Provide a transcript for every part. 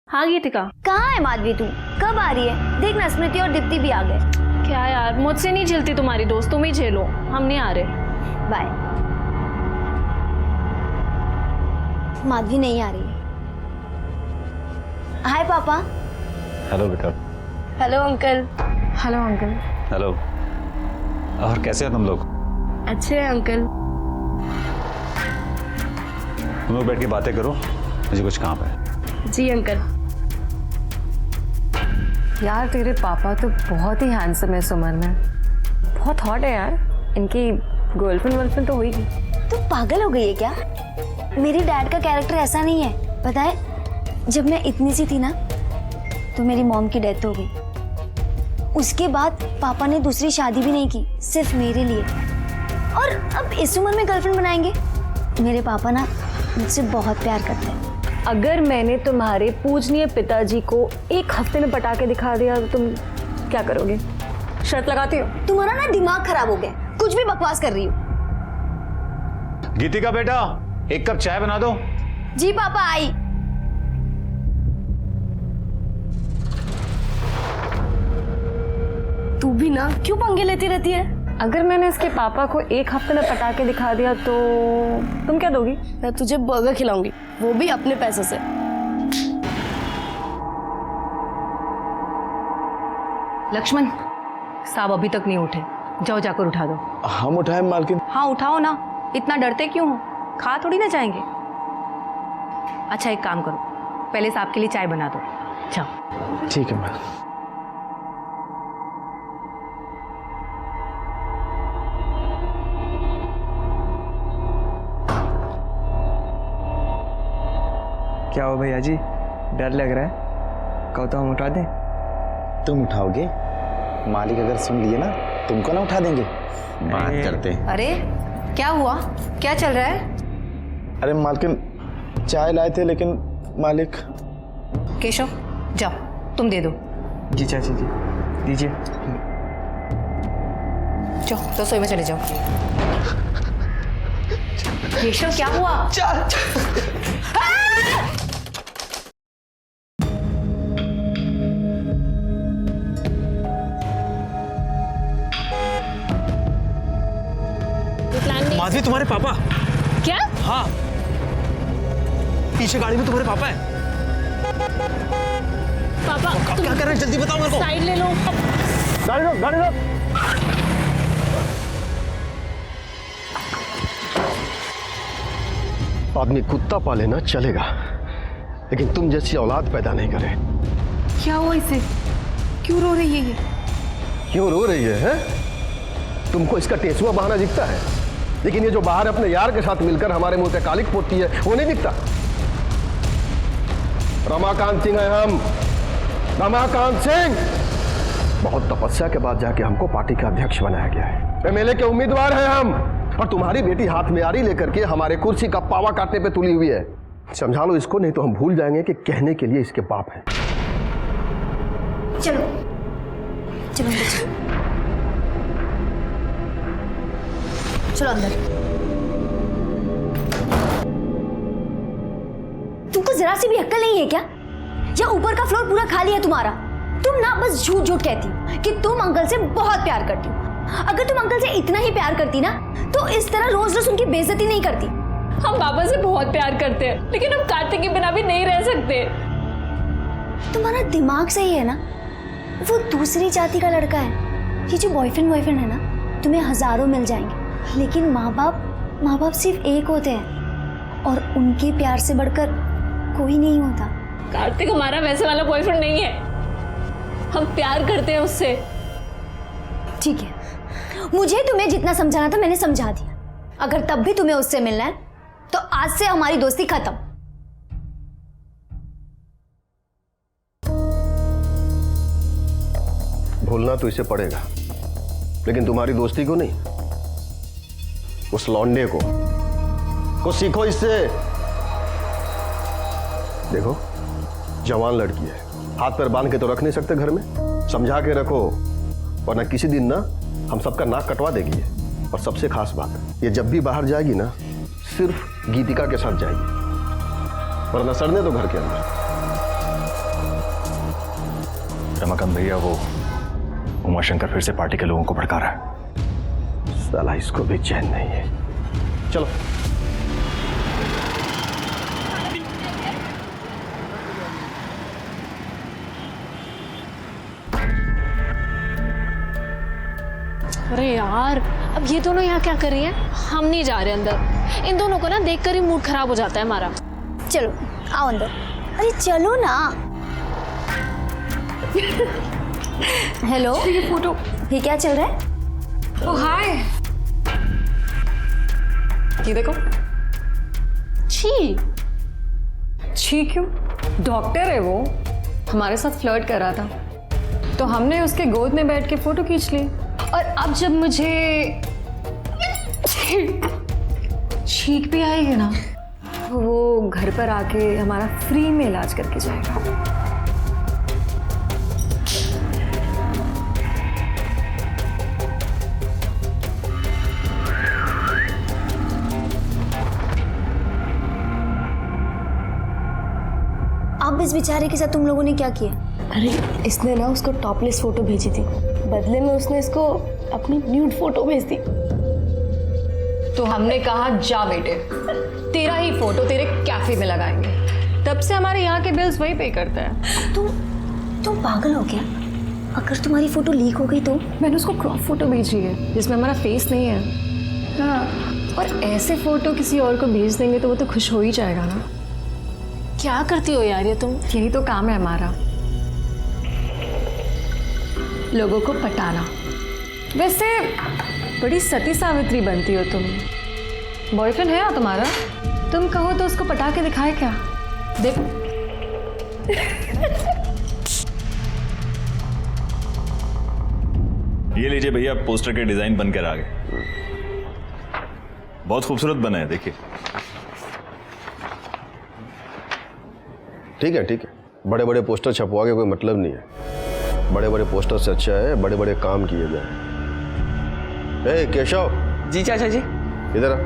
हाँ गीतिका। कहाँ है माधवी तू? कब आ रही है? देखना स्मृति और दीप्ति भी आ गए। क्या यार, मुझसे नहीं झेलती तुम्हारी दोस्त, तुम ही झेलो, हम नहीं आ रहे। बाय। माधवी नहीं आ रही है। हाय पापा। हेलो बेटा। Hello uncle. Hello uncle. Hello. और कैसे हो तुम लोग? अच्छे हैं अंकल। तुम लोग बैठ के बातें करो, मुझे कुछ काम है। जी अंकल। यार तेरे पापा तो बहुत ही हैंडसम है इस उम्र में, बहुत हॉट है यार। इनकी गर्लफ्रेंड तो होगी। तू पागल हो गई है क्या? मेरी डैड का कैरेक्टर ऐसा नहीं है, पता है? जब मैं इतनी सी थी ना तो मेरी मॉम की डेथ हो गई। उसके बाद पापा ने दूसरी शादी भी नहीं की, सिर्फ मेरे लिए। और अब इस उम्र में गर्लफ्रेंड बनाएंगे? मेरे पापा ना मुझसे बहुत प्यार करते हैं। अगर मैंने तुम्हारे पूजनीय पिताजी को एक हफ्ते में पटा के दिखा दिया तो तुम क्या करोगे? शर्त लगाती हो? तुम्हारा ना दिमाग खराब हो गया, कुछ भी बकवास कर रही हो। गीतिका बेटा, एक कप चाय बना दो। जी पापा, आई। तू भी ना क्यों पंगे लेती रहती है? अगर मैंने इसके पापा को एक हफ्ते में पटा के दिखा दिया तो तुम क्या दोगी? मैं तुझे बर्गर खिलाऊंगी, वो भी अपने पैसे से। लक्ष्मण, साहब अभी तक नहीं उठे, जाओ जाकर उठा दो। हम उठाए मालकिन? हाँ उठाओ ना, इतना डरते क्यों हो? खा थोड़ी ना जाएंगे। अच्छा एक काम करो, पहले साहब के लिए चाय बना दो, जाओ। ठीक है मैम। क्या हो भैया जी, डर लग रहा है? कहो तो हम उठा दें? तुम उठाओगे? मालिक अगर सुन लिए ना तुमको ना उठा देंगे। बात करते हैं। अरे क्या हुआ, क्या चल रहा है? अरे मालकिन चाय लाए थे लेकिन मालिक। केशव जाओ, तुम दे दो। जी चाची जी दीजिए। जाओ रसोई में चले जाओ। केशव क्या हुआ? माधवी तुम्हारे पापा? क्या? हाँ, पीछे गाड़ी में तुम्हारे पापा है। पापा अब क्या कर रहे हैं, जल्दी बताओ मेरे को। साइड ले लो। गाड़ी रोक, गाड़ी रोक। आदमी कुत्ता पाले ना चलेगा, लेकिन तुम जैसी औलाद पैदा नहीं करे। क्या हुआ इसे, क्यों रो रही है ये? क्यों रो रही है? तुमको इसका टेसुआ बहाना दिखता है, लेकिन ये जो बाहर अपने यार के साथ मिलकर हमारे मुंह पे कालिक पोतती है वो नहीं दिखता। रमाकांत सिंह है हम, रमाकांत सिंह। बहुत तपस्या के बाद जाके हमको पार्टी का अध्यक्ष बनाया गया है। एमएलए के उम्मीदवार हैं हम, और तुम्हारी बेटी हाथ में आरी लेकर के हमारे कुर्सी का पावा काटने पे तुली हुई है। समझा लो इसको, नहीं तो हम भूल जाएंगे कि कहने के लिए इसके बाप हैं। चलो चलो अंदर चलो। चलो अंदर। तुमको जरा सी भी अक्ल नहीं है क्या? या ऊपर का फ्लोर पूरा खाली है तुम्हारा? तुम ना बस झूठ झूठ कहती हो कि तुम अंकल से बहुत प्यार करती हो। अगर तुम अंकल से इतना ही प्यार करती ना तो इस तरह रोज रोज उनकी बेइज्जती नहीं करती। हम पापा से बहुत प्यार करते हैं, लेकिन हम कार्तिक के बिना भी नहीं रह सकते। तुम्हारा दिमाग सही है ना? वो दूसरी जाति का लड़का है। ये जो बॉयफ्रेंड है ना, तुम्हें हजारों मिल जाएंगे, लेकिन माँ बाप सिर्फ एक होते हैं, और उनके प्यार से बढ़कर कोई नहीं होता। कार्तिक हमारा वैसे वाला बॉयफ्रेंड नहीं है, हम प्यार करते हैं उससे। ठीक है, मुझे तुम्हें जितना समझाना था मैंने समझा दिया। अगर तब भी तुम्हें उससे मिलना है तो आज से हमारी दोस्ती खत्म। भूलना तो इसे पड़ेगा, लेकिन तुम्हारी दोस्ती को नहीं, उस लौंडे को सीखो इससे। देखो जवान लड़की है, हाथ पैर बांध के तो रख नहीं सकते घर में, समझा के रखो, वरना किसी दिन ना हम सबका नाक कटवा देगी। और सबसे खास बात, ये जब भी बाहर जाएगी ना सिर्फ गीतिका के साथ जाएगी, वरना सड़ने दो घर के अंदर। रमाकांत भैया, वो उमाशंकर फिर से पार्टी के लोगों को भड़का रहा है। साला इसको भी चैन नहीं है। चलो। अरे यार, अब ये दोनों यहाँ क्या कर रही हैं? हम नहीं जा रहे अंदर। इन दोनों को ना देखकर ही मूड खराब हो जाता है हमारा। चलो आओ अंदर। अरे चलो ना। हेलो, ये फोटो। ये क्या चल रहा है? ओ हाय, ये देखो। छी, छी क्यों? डॉक्टर है वो, हमारे साथ फ्लर्ट कर रहा था, तो हमने उसके गोद में बैठ के फोटो खींच ली। और अब जब मुझे छींक भी आएगी ना, तो वो घर पर आके हमारा फ्री में इलाज करके जाएगा। अब इस बेचारे के साथ तुम लोगों ने क्या किया? अरे इसने ना उसको टॉपलेस फोटो भेजी थी, बदले में उसने इसको अपनी न्यूड फोटो भेज दी। तो हमने कहा जा बेटे, तेरा ही फोटो तेरे कैफे में लगाएंगे। तब से हमारे यहाँ के बिल्स वही पे करते हैं। तुम पागल हो क्या? अगर तुम्हारी फोटो लीक हो गई तो? मैंने उसको क्रॉप फोटो भेजी है जिसमें हमारा फेस नहीं है। हाँ, और ऐसे फोटो किसी और को भेज देंगे तो वो तो खुश हो ही जाएगा ना। क्या करती हो यार ये तुम? यही तो काम है हमारा, लोगों को पटाना। वैसे बड़ी सती सावित्री बनती हो तुम। बॉयफ्रेंड है ना तुम्हारा? तुम कहो तो उसको पटा के दिखाए क्या? देख। ये लीजिए भैया, पोस्टर के डिजाइन बनकर आ गए। बहुत खूबसूरत बना है, देखिए। ठीक है ठीक है, बड़े बड़े पोस्टर छपवा के कोई मतलब नहीं है। बड़े बड़े पोस्टर से अच्छा है बड़े बड़े काम किए जाए। ए केशव। जी चाचा जी। इधर आ।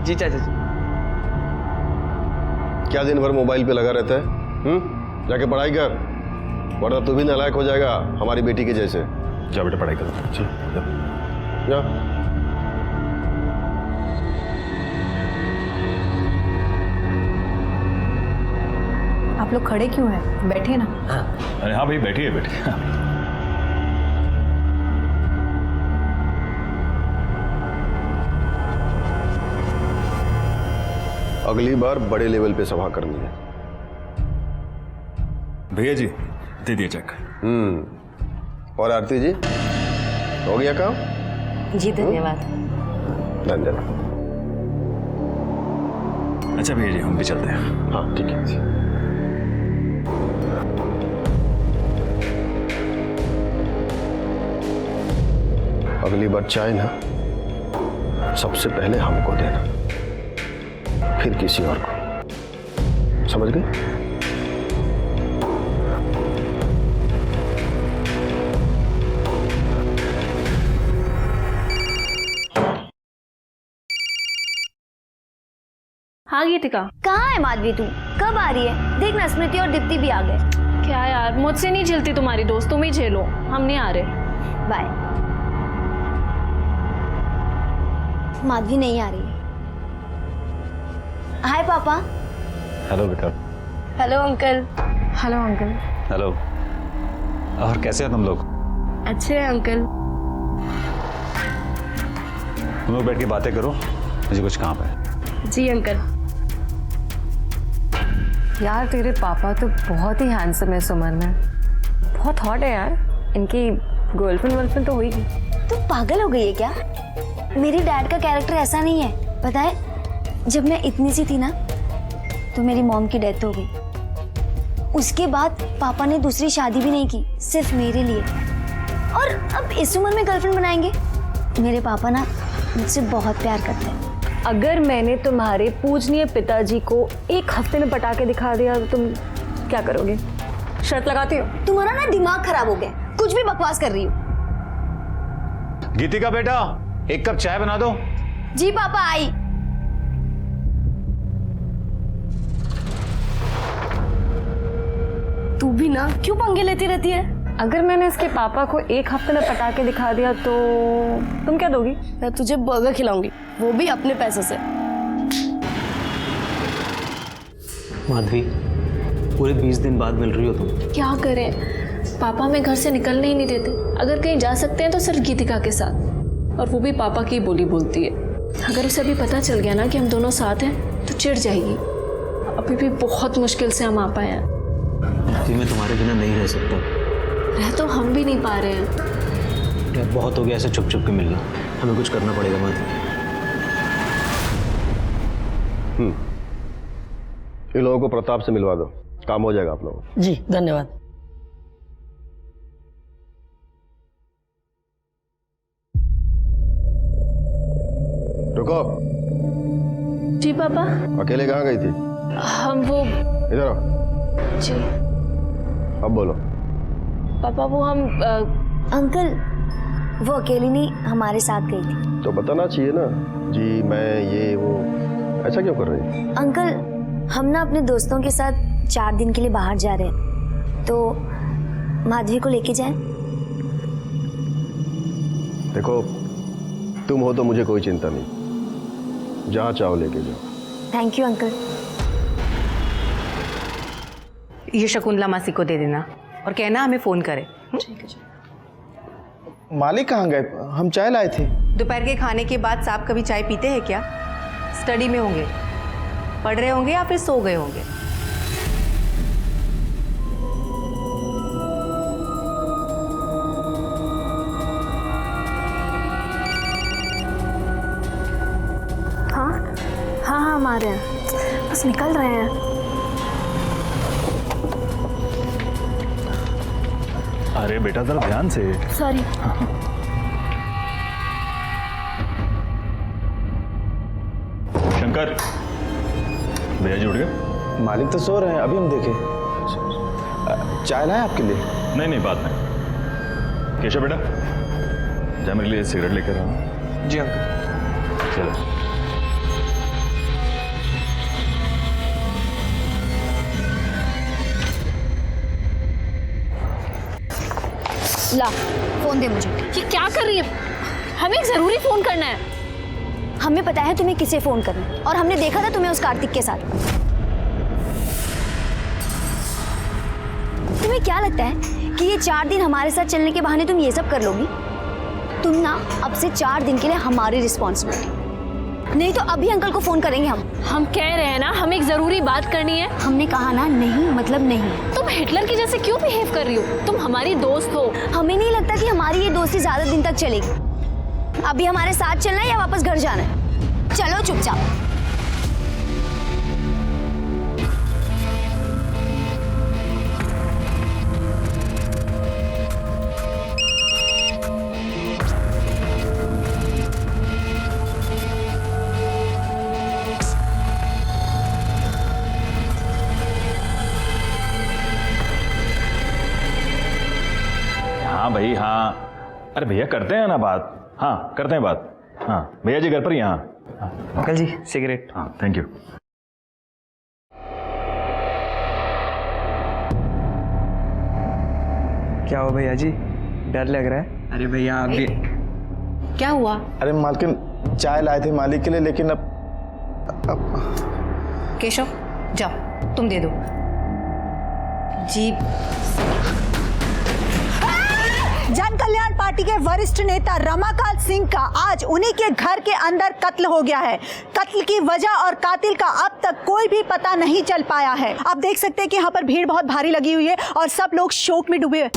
जी चाचा जी। क्या दिन भर मोबाइल पे लगा रहता है? जाके पढ़ाई कर, वरना तू भी नालायक हो जाएगा हमारी बेटी के जैसे। जा बेटा पढ़ाई करो। जी जा। आप लोग खड़े क्यों हैं? बैठे ना। अरे हाँ भाई, बैठिए बैठिए। अगली बार बड़े लेवल पे सभा करनी है। भैया जी दे दिए चेक। और आरती जी, हो गया काम? जी धन्यवाद। धन्यवाद। अच्छा भैया जी, हम भी चलते हैं। हाँ ठीक है। अगली बार चाय ना सबसे पहले हमको देना, फिर किसी और को। समझ गए? हाँ गीतिका। कहाँ है माधवी तू? कब आ रही है? देखना स्मृति और दीप्ति भी आ गए। क्या यार, मुझसे नहीं झेलती तुम्हारी दोस्त, तुम ही झेलो, हम नहीं आ रहे। बाय। माधवी नहीं आ रही। हाय पापा। हेलो बेटा। Hello uncle. Hello uncle. Hello. और कैसे हैं तुम लोग? अच्छे हैं अंकल। तुम लोग बैठ के बातें करो, मुझे कुछ काम है। जी अंकल। यार तेरे पापा तो बहुत ही हैंडसम है इस उम्र में, बहुत हॉट है यार। इनकी गर्लफ्रेंड वर्लफ्रेंड तो होगी। तू पागल हो गई है क्या? मेरी डैड का कैरेक्टर ऐसा नहीं है, पता है? जब मैं इतनी सी थी ना, तो मेरी मॉम की डेथ हो गई। उसके बाद पापा ने दूसरी शादी भी नहीं की, सिर्फ मेरे लिए। और अब इस उम्र में गर्लफ्रेंड बनाएंगे? मेरे पापा ना मुझसे बहुत प्यार करते हैं। अगर मैंने तुम्हारे पूजनीय पिताजी को एक हफ्ते में पटा के दिखा दिया तो तुम क्या करोगे? शर्त लगाती हो? तुम्हारा ना दिमाग खराब हो गया, कुछ भी बकवास कर रही हो। गीतिका बेटा, एक कप चाय बना दो। जी पापा, आई। तू भी ना क्यों पंगे लेती रहती है? अगर मैंने इसके पापा को एक हफ्ते में पटा के दिखा दिया तो तुम क्या दोगी? मैं तुझे बर्गर खिलाऊंगी, वो भी अपने पैसों से। माधवी, पूरे 20 दिन बाद मिल रही हो तुम। क्या करें, पापा हमें घर से निकलने ही नहीं देते। अगर कहीं जा सकते हैं तो सिर्फ गीतिका के साथ, और वो भी पापा की बोली बोलती है। अगर उसे अभी पता चल गया ना कि हम दोनों साथ हैं तो चिढ़ जाएगी। अभी भी बहुत मुश्किल से हम आ पाए हैं। माधवी, मैं तुम्हारे बिना नहीं रह सकता। रह तो हम भी नहीं पा रहे हैं। यार बहुत हो गया ऐसे छुप छुप के मिलना, हमें कुछ करना पड़ेगा माधवी। इन लोगों को प्रताप से मिलवा दो, काम हो जाएगा आप लोगों को। जी धन्यवाद। रुको। जी पापा। अकेले कहाँ गई थी? हम वो इधर आओ। जी अब बोलो। पापा वो हम अंकल, वो अकेली नहीं हमारे साथ गई थी। तो बताना चाहिए ना, जी मैं ये वो, ऐसा क्यों कर रही है? अंकल, हम ना अपने दोस्तों के साथ 4 दिन के लिए बाहर जा रहे हैं, तो माधवी को लेके जाएं? देखो, तुम हो तो मुझे कोई चिंता नहीं, जहाँ चाहो लेके जाओ। Thank you uncle. ये शकुंतला मासी को दे देना और कहना हमें फ़ोन करे। ठीक है। मालिक कहाँ गए? हम चाय लाए थे। दोपहर के खाने के बाद साहब कभी चाय पीते हैं क्या? स्टडी में होंगे, पढ़ रहे होंगे या फिर सो गए होंगे। हाँ हम आ रहे हैं, बस निकल रहे हैं। अरे बेटा जरा ध्यान से। सॉरी। शंकर, भैया जी उठ गए? मालिक तो सो रहे हैं, अभी हम देखे। चाय लाए आपके लिए? नहीं बाद में। केशव बेटा, जा मेरे लिए सिगरेट लेकर आओ। जी अंकल। चलो। ला, फोन दे मुझे। ये क्या कर रही है? हमें एक जरूरी फोन करना है। हमें पता है तुम्हें किसे फोन करना है, और हमने देखा था तुम्हें उस कार्तिक के साथ। तुम्हें क्या लगता है कि ये 4 दिन हमारे साथ चलने के बहाने तुम ये सब कर लोगी? तुम ना अब से 4 दिन के लिए हमारी रिस्पॉन्सिबिलिटी, नहीं तो अभी अंकल को फोन करेंगे हम कह रहे हैं ना, हमें एक जरूरी बात करनी है। हमने कहा ना, नहीं मतलब नहीं। तुम हिटलर की जैसे क्यों बिहेव कर रही हो? तुम हमारी दोस्त हो। हमें नहीं लगता कि हमारी ये दोस्ती ज्यादा दिन तक चलेगी। अभी हमारे साथ चलना है या वापस घर जाना है? चलो चुपचाप। हाँ भाई हाँ, अरे भैया करते हैं ना बात। हाँ करते हैं बात। हाँ भैया जी घर पर ही। हाँ अंकल जी सिगरेट। हाँ थैंक यू। क्या हो भैया जी, डर लग रहा है? अरे भैया आप भी। क्या हुआ? अरे मालकिन, चाय लाए थे मालिक के लिए, लेकिन अब केशव जाओ, तुम दे दो। जी। जन कल्याण पार्टी के वरिष्ठ नेता रमाकांत सिंह का आज उन्हीं के घर के अंदर कत्ल हो गया है। कत्ल की वजह और कातिल का अब तक कोई भी पता नहीं चल पाया है। आप देख सकते हैं कि यहाँ पर भीड़ बहुत भारी लगी हुई है और सब लोग शोक में डूबे हुए।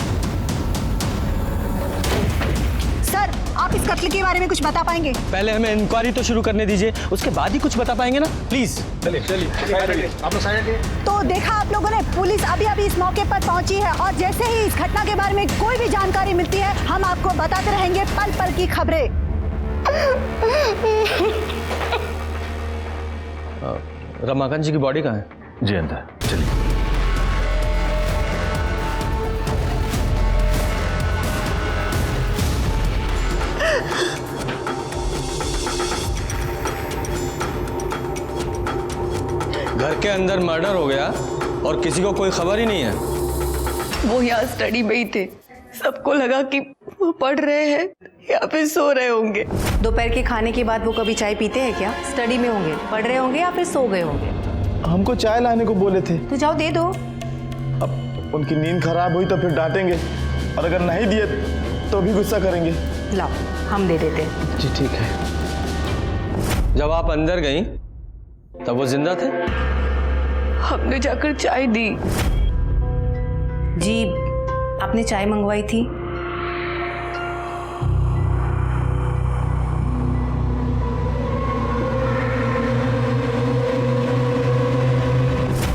सर, आप इस कत्ल के बारे में कुछ बता पाएंगे? पहले हमें इंक्वायरी तो शुरू करने दीजिए, उसके बाद ही कुछ बता पाएंगे ना, प्लीज। चलिए आप लोग साइड हटिए। तो देखा आप लोगों ने, पुलिस अभी अभी इस मौके पर पहुंची है और जैसे ही इस घटना के बारे में कोई भी जानकारी मिलती है हम आपको बताते रहेंगे पल पल की खबरें। रमाकांत जी की बॉडी कहाँ है? जी अंदर, चलिए। घर के अंदर मर्डर हो गया और किसी को कोई खबर ही नहीं है। वो यहाँ स्टडी में ही थे, सबको लगा कि वो पढ़ रहे हैं या फिर सो रहे होंगे। दोपहर के खाने के बाद वो कभी चाय पीते हैं क्या? स्टडी में होंगे, पढ़ रहे होंगे या फिर सो गए होंगे। हमको चाय लाने को बोले थे। तो जाओ दे दो। अब उनकी नींद खराब हुई तो फिर डांटेंगे, और अगर नहीं दिए तो भी गुस्सा करेंगे। लाओ, हम दे देते हैं। जी ठीक है। जब आप अंदर गई तब वो जिंदा थे? हमने जाकर चाय दी। जी, आपने चाय मंगवाई थी?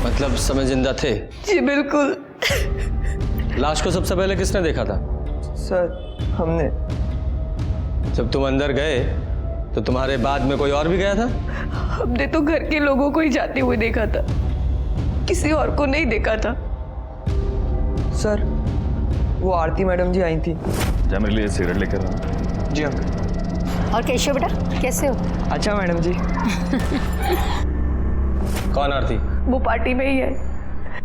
मतलब समय जिंदा थे? जी बिल्कुल। लाश को सबसे पहले किसने देखा था? सर हमने। जब तुम अंदर गए तो तुम्हारे बाद में कोई और भी गया था? हमने तो घर के लोगों को ही जाते हुए देखा था, किसी और को नहीं देखा था। सर वो आरती मैडम जी आई थी। जा मेरे लिए सिगरेट लेकर आना। जी अंकल। और केशव बेटा कैसे हो? अच्छा मैडम जी। कौन आरती? वो पार्टी में ही है,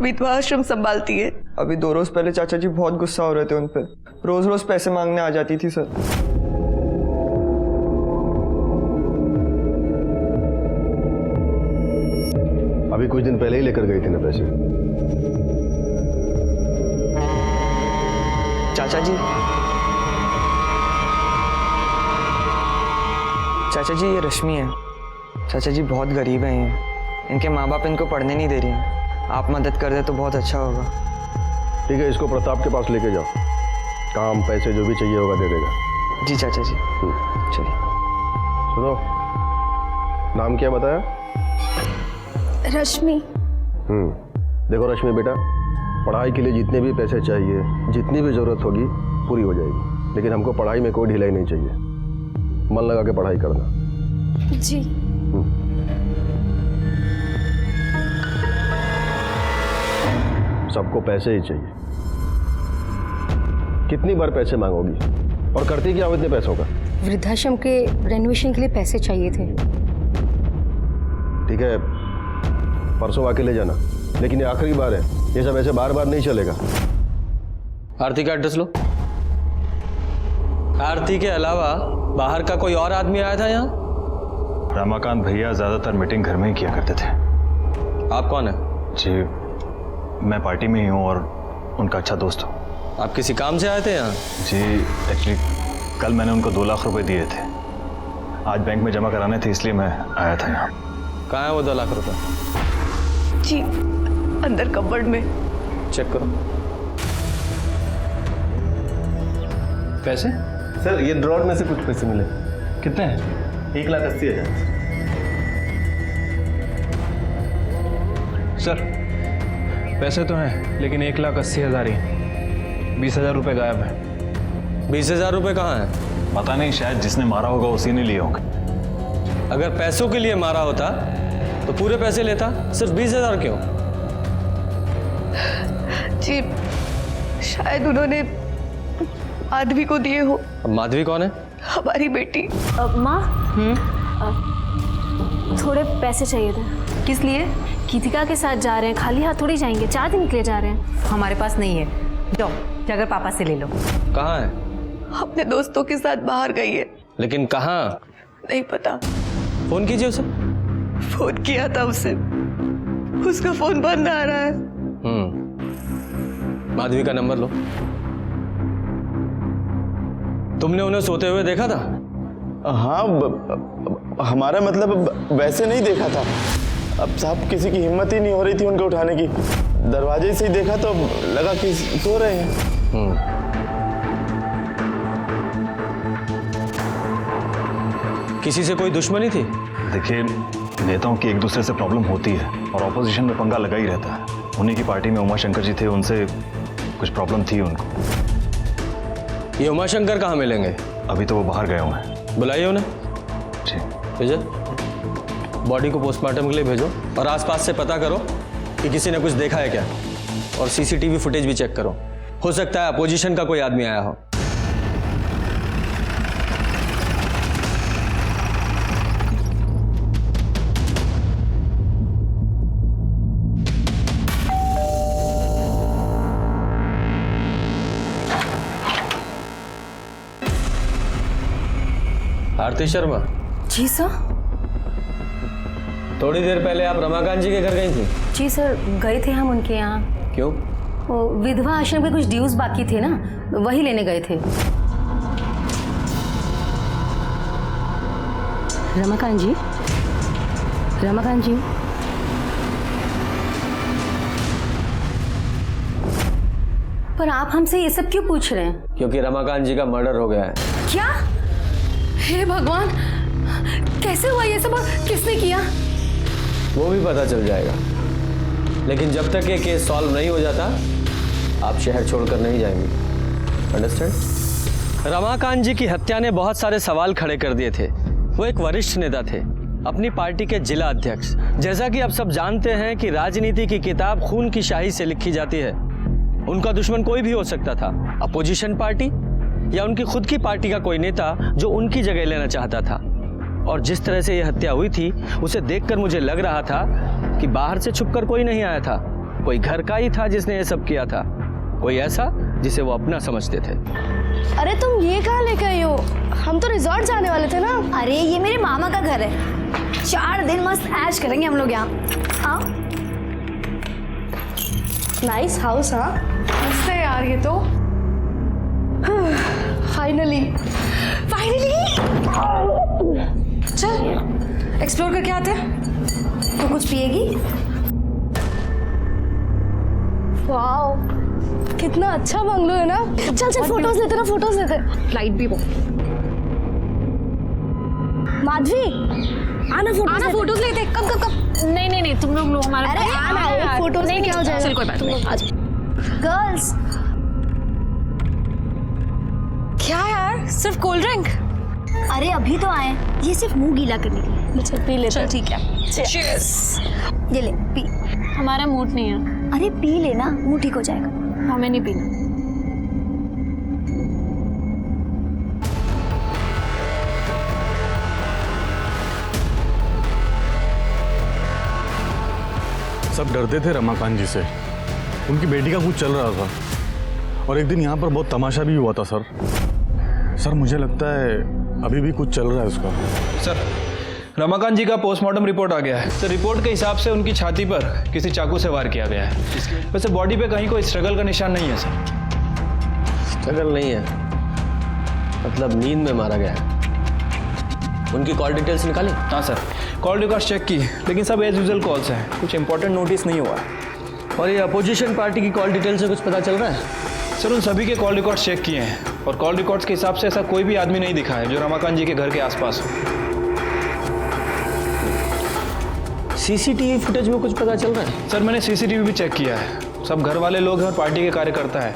विधवा आश्रम संभालती है। अभी 2 रोज पहले चाचा जी बहुत गुस्सा हो रहे थे उन पर, रोज रोज पैसे मांगने आ जाती थी सर। अभी कुछ दिन पहले ही लेकर गई थी ना पैसे। चाचा जी, चाचा जी ये रश्मि है। चाचा जी बहुत गरीब हैं ये, इनके माँ बाप इनको पढ़ने नहीं दे रही हैं। आप मदद कर दे तो बहुत अच्छा होगा। ठीक है, इसको प्रताप के पास लेके जाओ, काम पैसे जो भी चाहिए होगा दे देगा। जी चाचा जी। चलिए। सुनो, नाम क्या बताया? रश्मि। देखो रश्मि बेटा, पढ़ाई के लिए जितने भी पैसे चाहिए, जितनी भी जरूरत होगी पूरी हो जाएगी, लेकिन हमको पढ़ाई में कोई ढिलाई नहीं चाहिए। मन लगा के पढ़ाई करना। जी। सबको पैसे ही चाहिए। कितनी बार पैसे मांगोगी, और करती क्या हो इतने पैसों का? वृद्धाश्रम के रेनोवेशन के लिए पैसे चाहिए थे। ठीक है, परसों आके ले जाना, लेकिन ये आखिरी बार है, ये सब ऐसे बार बार नहीं चलेगा। आरती का एड्रेस लो। आरती के अलावा बाहर का कोई और आदमी आया था यहाँ? रमाकांत भैया ज्यादातर मीटिंग घर में ही किया करते थे। आप कौन है? जी, मैं पार्टी में ही हूँ और उनका अच्छा दोस्त हूँ। आप किसी काम से आए थे यहाँ? जी, एक्चुअली कल मैंने उनको 2 लाख रुपए दिए थे, आज बैंक में जमा कराने थे, इसलिए मैं आया था यहाँ। कहाँ है वो 2 लाख रुपए? जी, अंदर कपबोर्ड में। चेक करो। पैसे? सर ये ड्रॉर में से कुछ पैसे मिले। कितने हैं? 1,80,000। सर पैसे तो हैं, लेकिन 1,80,000 ही। 20,000 रुपये गायब है। 20,000 रुपये कहाँ हैं? पता नहीं, शायद जिसने मारा होगा उसी ने लिए होंगे। अगर पैसों के लिए मारा होता तो पूरे पैसे लेता, सिर्फ 20,000 क्यों? जी, शायद उन्होंने माधवी को दिए हो। अब माधवी कौन है? हमारी बेटी। माँ, थोड़े पैसे चाहिए थे। किस लिए? गीतिका के साथ जा रहे हैं, खाली हाथ थोड़ी जाएंगे, 4 दिन के लिए जा रहे हैं। हमारे पास नहीं है। जाओ जाकर पापा से ले लो। कहाँ है? अपने दोस्तों के साथ बाहर गई है। लेकिन कहाँ? नहीं पता। फोन कीजिए उसे। फोन किया था उसे, उसका फोन बंद आ रहा है। माधवी का नंबर लो। तुमने उन्हें सोते हुए देखा था? हाँ, हमारा मतलब वैसे नहीं देखा था। अब साहब किसी की हिम्मत ही नहीं हो रही थी उनको उठाने की। दरवाजे से ही देखा तो लगा कि सो रहे हैं। किसी से कोई दुश्मनी थी? देखिए, नेताओं की एक दूसरे से प्रॉब्लम होती है और ऑपोजिशन में पंगा लगा ही रहता है। उन्हीं की पार्टी में उमाशंकर जी थे, उनसे कुछ प्रॉब्लम थी उनको। ये उमाशंकर कहाँ मिलेंगे? अभी तो वो बाहर गए हुए हैं। बुलाइए उन्हें। जी। भेजो, बॉडी को पोस्टमार्टम के लिए भेजो, और आसपास से पता करो कि किसी ने कुछ देखा है क्या, और सीसीटीवी फुटेज भी चेक करो। हो सकता है अपोजिशन का कोई आदमी आया हो। आरती शर्मा। जी सर। थोड़ी देर पहले आप रमाकांत जी के घर गई थी? जी सर, गए थे हम उनके यहाँ। क्यों? वो विधवा आश्रम के कुछ ड्यूज बाकी थे ना, वही लेने गए थे। रमाकांत जी, रमाकांत जी, पर आप हमसे ये सब क्यों पूछ रहे हैं? क्योंकि रमाकांत जी का मर्डर हो गया है। क्या? हे भगवान, कैसे हुआ ये सब और किसने किया? वो भी पता चल जाएगा, लेकिन जब तक ये केस सॉल्व नहीं हो जाता आप शहर छोड़कर नहीं जाएंगे। अंडरस्टैंड? रमाकांत जी की हत्या ने बहुत सारे सवाल खड़े कर दिए थे। वो एक वरिष्ठ नेता थे, अपनी पार्टी के जिला अध्यक्ष। जैसा कि आप सब जानते हैं कि राजनीति की किताब खून की शाही से लिखी जाती है। उनका दुश्मन कोई भी हो सकता था, अपोजिशन पार्टी या उनकी खुद की पार्टी का कोई नेता जो उनकी जगह लेना चाहता था। और जिस तरह से यह हत्या हुई थी उसे देखकर मुझे लग रहा था कि बाहर से छुपकर कोई नहीं आया था, कोई घर का ही था जिसने यह सब किया था, कोई ऐसा जिसे वो अपना समझते थे। अरे तुम ये कहाँ लेकर आई हो? हम तो रिजॉर्ट जाने वाले थे ना। अरे ये मेरे मामा का घर है, 4 दिन मस्त ऐश करेंगे हम लोग यहाँ। हाँ, नाइस हाउस। हाँ मस्त है यार ये तो। फाइनली फाइनली चल एक्सप्लोर करके आते हैं। तो कुछ पिएगी? वाओ, कितना अच्छा बंगलो है ना। चल चल फोटोज लेते ना, फोटोज लेते। फ्लाइट भी वो। माधवी आना, फोटोज लेते। कब कब कब? नहीं नहीं नहीं, तुम लोग लो हमारा। अरे आना, फोटोज नहीं क्या हो जाएगा। चल कोई बात नहीं, आ जाओ। गर्ल्स, क्या यार, सिर्फ कोल्ड ड्रिंक? अरे अभी तो आए, ये सिर्फ मुंह गीला करने के लिए। चल पी ले। चल ठीक है, चीयर्स। ये ले पी। हमारा मूड नहीं है। अरे पी लेना, मुंह ठीक हो जाएगा। हमें नहीं पीना। सब डरते थे रमाकांत जी से, उनकी बेटी का कुछ चल रहा था और एक दिन यहाँ पर बहुत तमाशा भी हुआ था सर मुझे लगता है अभी भी कुछ चल रहा है उसका। सर, रमाकांत जी का पोस्टमार्टम रिपोर्ट आ गया है। सर, रिपोर्ट के हिसाब से उनकी छाती पर किसी चाकू से वार किया गया है। वैसे बॉडी पे कहीं कोई स्ट्रगल का निशान नहीं है सर। स्ट्रगल नहीं है मतलब नींद में मारा गया है। उनकी कॉल डिटेल्स निकाली? हाँ सर, कॉल रिकॉर्ड्स चेक की, लेकिन सब एज यूजुअल कॉल्स हैं, कुछ इंपॉर्टेंट नोटिस नहीं हुआ है। और ये अपोजिशन पार्टी की कॉल डिटेल से कुछ पता चल रहा है? सर, उन सभी के कॉल रिकॉर्ड्स चेक किए हैं और कॉल रिकॉर्ड्स के हिसाब से ऐसा कोई भी आदमी नहीं दिखा है जो रमाकांत जी के घर के आसपास हो। सीसीटीवी फुटेज में कुछ पता चल रहा है? सर, मैंने सीसीटीवी भी चेक किया है, सब घर वाले लोग हैं और पार्टी के कार्यकर्ता है।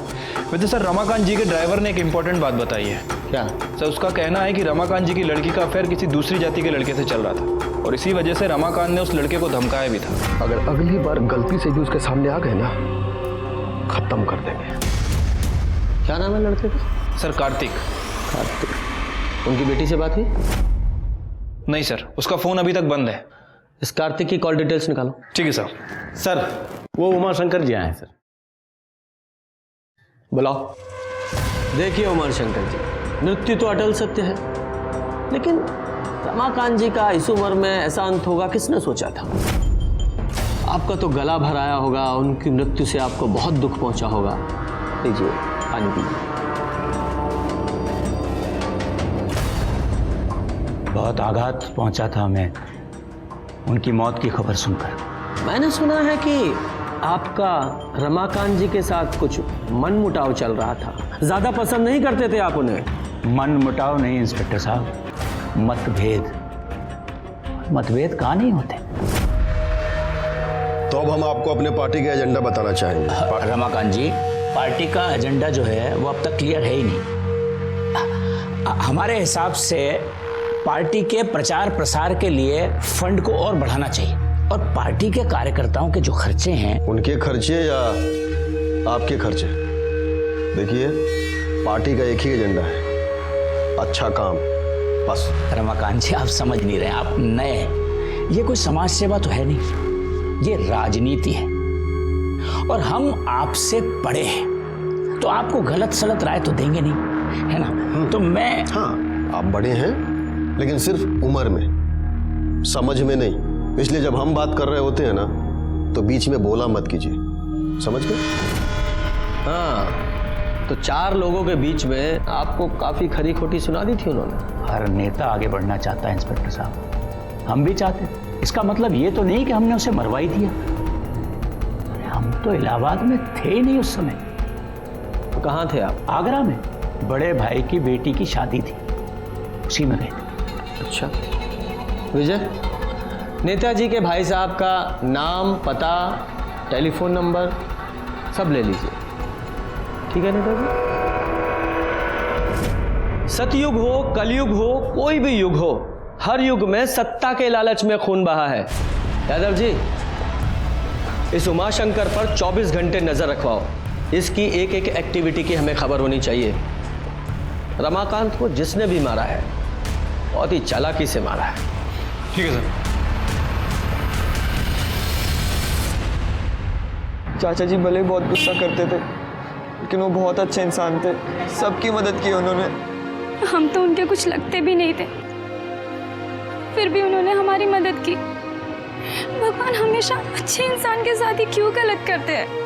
वैसे सर, रमाकांत जी के ड्राइवर ने एक इंपॉर्टेंट बात बताई है। क्या? सर, उसका कहना है कि रमाकांत जी की लड़की का अफेयर किसी दूसरी जाति के लड़के से चल रहा था और इसी वजह से रमाकांत ने उस लड़के को धमकाया भी था। अगर अगली बार गलती से भी उसके सामने आ गए ना, खत्म कर देंगे। क्या नाम है लड़के का? सर, कार्तिक। कार्तिक। उनकी बेटी से बात हुई? नहीं सर, उसका फोन अभी तक बंद है। इस कार्तिक की कॉल डिटेल्स निकालो। ठीक है सर। सर, वो उमा शंकर जी आए हैं सर। बुलाओ। देखिए उमा शंकर जी, मृत्यु तो अटल सत्य है, लेकिन रमाकांत जी का इस उम्र में ऐसा अंत होगा किसने सोचा था? आपका तो गला भर आया होगा, उनकी मृत्यु से आपको बहुत दुख पहुंचा होगा। लीजिए पानी पीजिए। बहुत आघात पहुंचा था हमें उनकी मौत की खबर सुनकर। मैंने सुना है कि आपका रमाकांत जी के साथ कुछ मनमुटाव चल रहा था, ज्यादा पसंद नहीं करते थे आप उन्हें। मनमुटाव नहीं इंस्पेक्टर साहब, मतभेद। मतभेद कहाँ नहीं होते। तो अब हम आपको अपने पार्टी का एजेंडा बताना चाहेंगे। रमाकांत जी, पार्टी का एजेंडा जो है वो अब तक क्लियर है ही नहीं। हमारे हिसाब से पार्टी के प्रचार प्रसार के लिए फंड को और बढ़ाना चाहिए और पार्टी के कार्यकर्ताओं के जो खर्चे हैं, उनके खर्चे या आपके खर्चे, देखिए पार्टी का एक ही एजेंडा है, अच्छा काम, बस। रमाकांत जी, आप समझ नहीं रहे, आप नए हैं। ये कोई समाज सेवा तो है नहीं, ये राजनीति है और हम आपसे बड़े हैं, तो आपको गलत सलत राय तो देंगे नहीं, है ना? तो मैं हाँ, आप बड़े हैं लेकिन सिर्फ उम्र में, समझ में नहीं। इसलिए जब हम बात कर रहे होते हैं ना तो बीच में बोला मत कीजिए, समझ गए? हाँ, तो 4 लोगों के बीच में आपको काफी खरी खोटी सुना दी थी उन्होंने। हर नेता आगे बढ़ना चाहता है इंस्पेक्टर साहब, हम भी चाहते हैं। इसका मतलब ये तो नहीं कि हमने उसे मरवा ही दिया। अरे हम तो इलाहाबाद में थे ही नहीं उस समय। तो कहाँ थे आप? आगरा में बड़े भाई की बेटी की शादी थी, उसी में गए थे। अच्छा विजय, नेताजी के भाई साहब का नाम, पता, टेलीफोन नंबर सब ले लीजिए, ठीक है नेताजी? सतयुग हो, कलयुग हो, कोई भी युग हो, हर युग में सत्ता के लालच में खून बहा है। यादव जी, इस उमाशंकर पर 24 घंटे नजर रखवाओ। इसकी एक एक एक्टिविटी की हमें खबर होनी चाहिए। रमाकांत को जिसने भी मारा है बहुत ही चालाकी से मारा है। ठीक है सर। चाचा जी भले बहुत गुस्सा करते थे, लेकिन वो बहुत अच्छे इंसान थे, सबकी मदद की उन्होंने। हम तो उनके कुछ लगते भी नहीं थे, फिर भी उन्होंने हमारी मदद की। भगवान हमेशा अच्छे इंसान के साथ ही क्यों गलत करते हैं?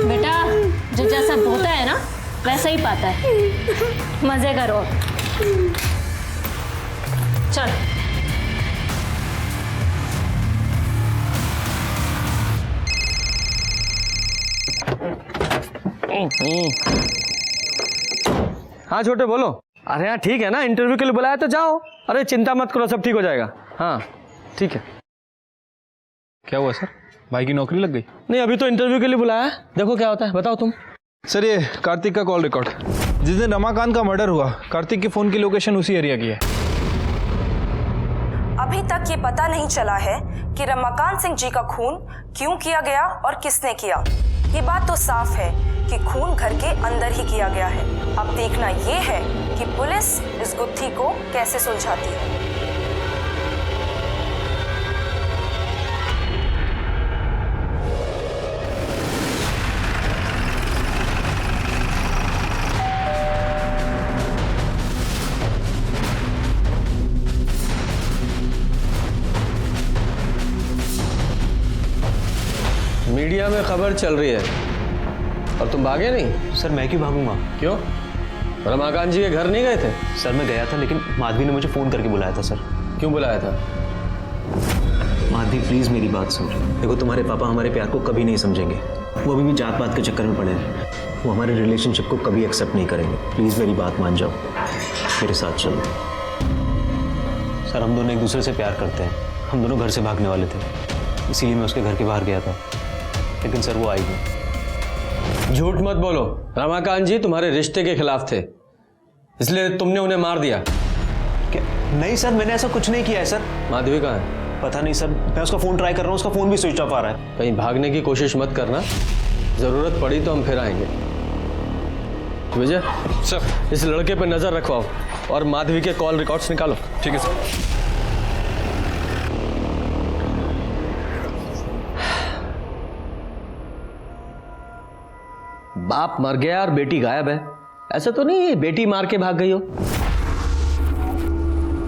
बेटा, जो जैसा होता है ना वैसा ही पाता है। मजे करो, चल। हाँ छोटे बोलो। अरे हाँ ठीक है ना, इंटरव्यू के लिए बुलाया तो जाओ। अरे चिंता मत करो, सब ठीक हो जाएगा। हाँ ठीक है। क्या हुआ सर, भाई की नौकरी लग गई? नहीं, अभी तो इंटरव्यू के लिए बुलाया है, देखो क्या होता है। बताओ तुम। सर ये कार्तिक का कॉल रिकॉर्ड, जिस दिन रमाकांत का मर्डर हुआ कार्तिक के फोन की लोकेशन उसी एरिया की है। अभी तक ये पता नहीं चला है कि रमाकांत सिंह जी का खून क्यों किया गया और किसने किया। ये बात तो साफ है कि खून घर के अंदर ही किया गया है। अब देखना ये है कि पुलिस इस गुत्थी को कैसे सुलझाती है। मीडिया में खबर चल रही है और तुम भागे नहीं? सर मैं क्यों भागूंगा? क्यों? रमाकांत जी के घर नहीं गए थे? सर मैं गया था, लेकिन माधवी ने मुझे फ़ोन करके बुलाया था। सर क्यों बुलाया था? माधवी प्लीज़ मेरी बात समझो। देखो तुम्हारे पापा हमारे प्यार को कभी नहीं समझेंगे, वो अभी भी जात पात के चक्कर में पड़े हैं। वो हमारे रिलेशनशिप को कभी एक्सेप्ट नहीं करेंगे। प्लीज़ मेरी बात मान जाओ, मेरे साथ चलो। सर हम दोनों एक दूसरे से प्यार करते हैं, हम दोनों घर से भागने वाले थे, इसीलिए मैं उसके घर के बाहर गया था, लेकिन सर वो आई नहीं। झूठ मत बोलो, रमाकांत जी तुम्हारे रिश्ते के खिलाफ थे, इसलिए तुमने उन्हें मार दिया। क्या? नहीं सर, मैंने ऐसा कुछ नहीं किया है सर। माधवी कहाँ है? पता नहीं सर, मैं उसका फ़ोन ट्राई कर रहा हूँ, उसका फ़ोन भी स्विच ऑफ आ रहा है। कहीं भागने की कोशिश मत करना, ज़रूरत पड़ी तो हम फिर आएंगे। विजय सर, इस लड़के पर नज़र रखवाओ और माधवी के कॉल रिकॉर्ड्स निकालो। ठीक है सर। बाप मर गया और बेटी गायब है, ऐसा तो नहीं बेटी मार के भाग गई हो?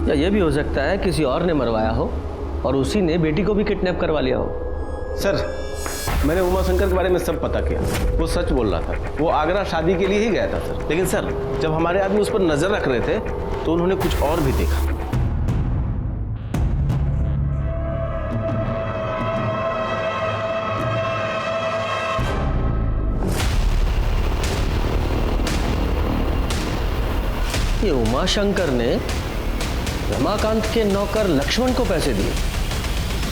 या ये भी हो सकता है किसी और ने मरवाया हो और उसी ने बेटी को भी किडनैप करवा लिया हो। सर मैंने उमाशंकर के बारे में सब पता किया, वो सच बोल रहा था। वो आगरा शादी के लिए ही गया था सर, लेकिन सर जब हमारे आदमी उस पर नजर रख रहे थे तो उन्होंने कुछ और भी देखा। ये उमाशंकर ने रमाकांत के नौकर लक्ष्मण को पैसे दिए,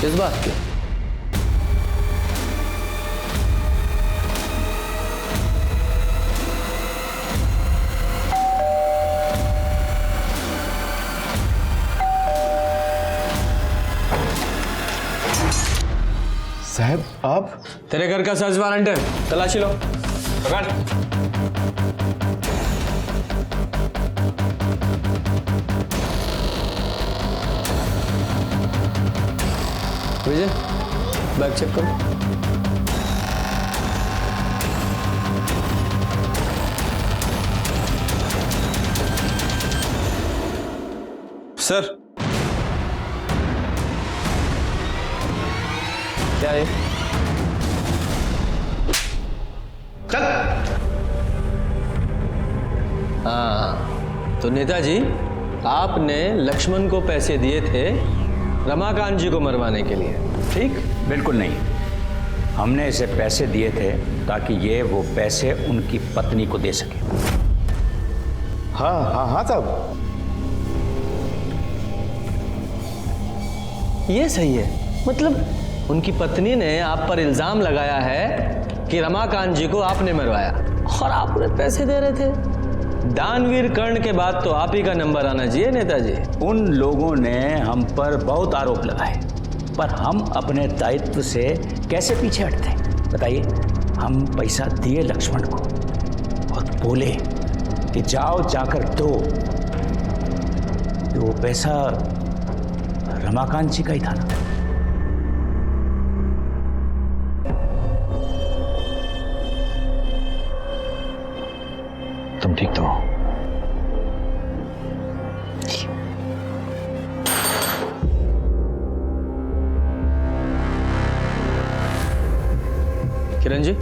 किस बात के? साहब आप? तेरे घर का सर्च वारंट है, तलाशी लो। पकड़। विजय, बैग चेक करो। सर, क्या है? चल। हाँ, तो नेताजी, आपने लक्ष्मण को पैसे दिए थे रमाकांत जी को मरवाने के लिए, ठीक? बिल्कुल नहीं, हमने इसे पैसे दिए थे ताकि ये वो पैसे उनकी पत्नी को दे सके। हाँ हाँ हाँ साहब, ये सही है। मतलब उनकी पत्नी ने आप पर इल्जाम लगाया है कि रमाकांत जी को आपने मरवाया और आप उन्हें पैसे दे रहे थे। दानवीर कर्ण के बाद तो आप ही का नंबर आना चाहिए नेताजी। उन लोगों ने हम पर बहुत आरोप लगाए, पर हम अपने दायित्व से कैसे पीछे हटते? बताइए। हम पैसा दिए लक्ष्मण को और बोले कि जाओ जाकर दो, तो वो पैसा रमाकांत जी का ही था ना। तुम ठीक तो हो? किरण जी,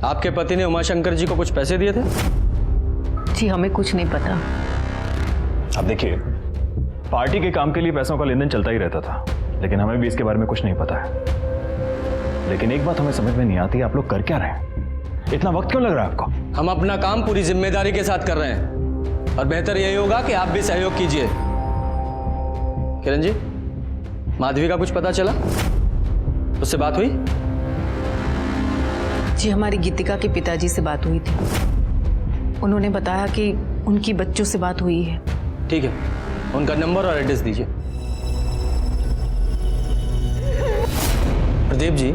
आपके पति ने उमाशंकर जी को कुछ पैसे दिए थे? जी हमें कुछ नहीं पता। अब देखिए, पार्टी के काम के लिए पैसों का लेन देन चलता ही रहता था, लेकिन हमें भी इसके बारे में कुछ नहीं पता है। लेकिन एक बात हमें समझ में नहीं आती, आप लोग कर क्या रहे हैं? इतना वक्त क्यों लग रहा है आपको? हम अपना काम पूरी जिम्मेदारी के साथ कर रहे हैं और बेहतर यही होगा कि आप भी सहयोग कीजिए। किरण जी, माधवी का कुछ पता चला? उससे बात हुई? जी हमारी गीतिका के पिताजी से बात हुई थी, उन्होंने बताया कि उनकी बच्चों से बात हुई है। ठीक है, उनका नंबर और एड्रेस दीजिए। प्रदीप जी,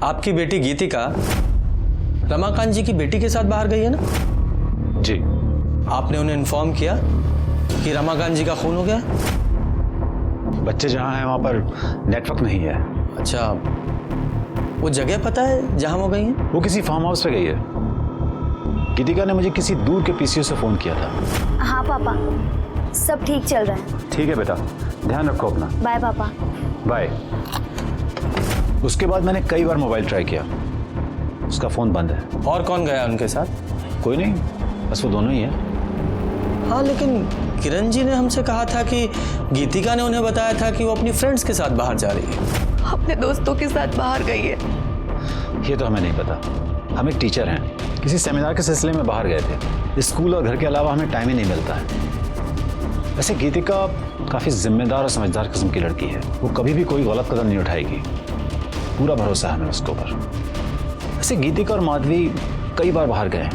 आपकी बेटी गीतिका रमाकांत जी की बेटी के साथ बाहर गई है ना? जी। आपने उन्हें इन्फॉर्म किया कि रमाकांत जी का खून हो गया? बच्चे जहाँ हैं वहाँ पर नेटवर्क नहीं है। अच्छा, वो जगह पता है जहाँ वो गई हैं? वो किसी फार्म हाउस पे गई है। गीतिका ने मुझे किसी दूर के पीसीओ से फोन किया था। हाँ पापा, सब ठीक चल रहा है। ठीक है बेटा, ध्यान रखो अपना। बाय पापा। बाय। उसके बाद मैंने कई बार मोबाइल ट्राई किया, उसका फोन बंद है। और कौन गया उनके साथ? कोई नहीं, बस वो दोनों ही है। हाँ, लेकिन किरण जी ने हमसे कहा था कि गीतिका ने उन्हें बताया था कि वो अपनी फ्रेंड्स के साथ बाहर जा रही है। अपने दोस्तों के साथ बाहर गई है। ये तो हमें नहीं पता। हम एक टीचर हैं, किसी सेमिनार के सिलसिले में बाहर गए थे। स्कूल और घर के अलावा हमें टाइम ही नहीं मिलता है। वैसे गीतिका काफ़ी जिम्मेदार और समझदार किस्म की लड़की है, वो कभी भी कोई गलत कदम नहीं उठाएगी, पूरा भरोसा है हमें उसके ऊपर। वैसे गीतिका और माधवी कई बार बाहर गए,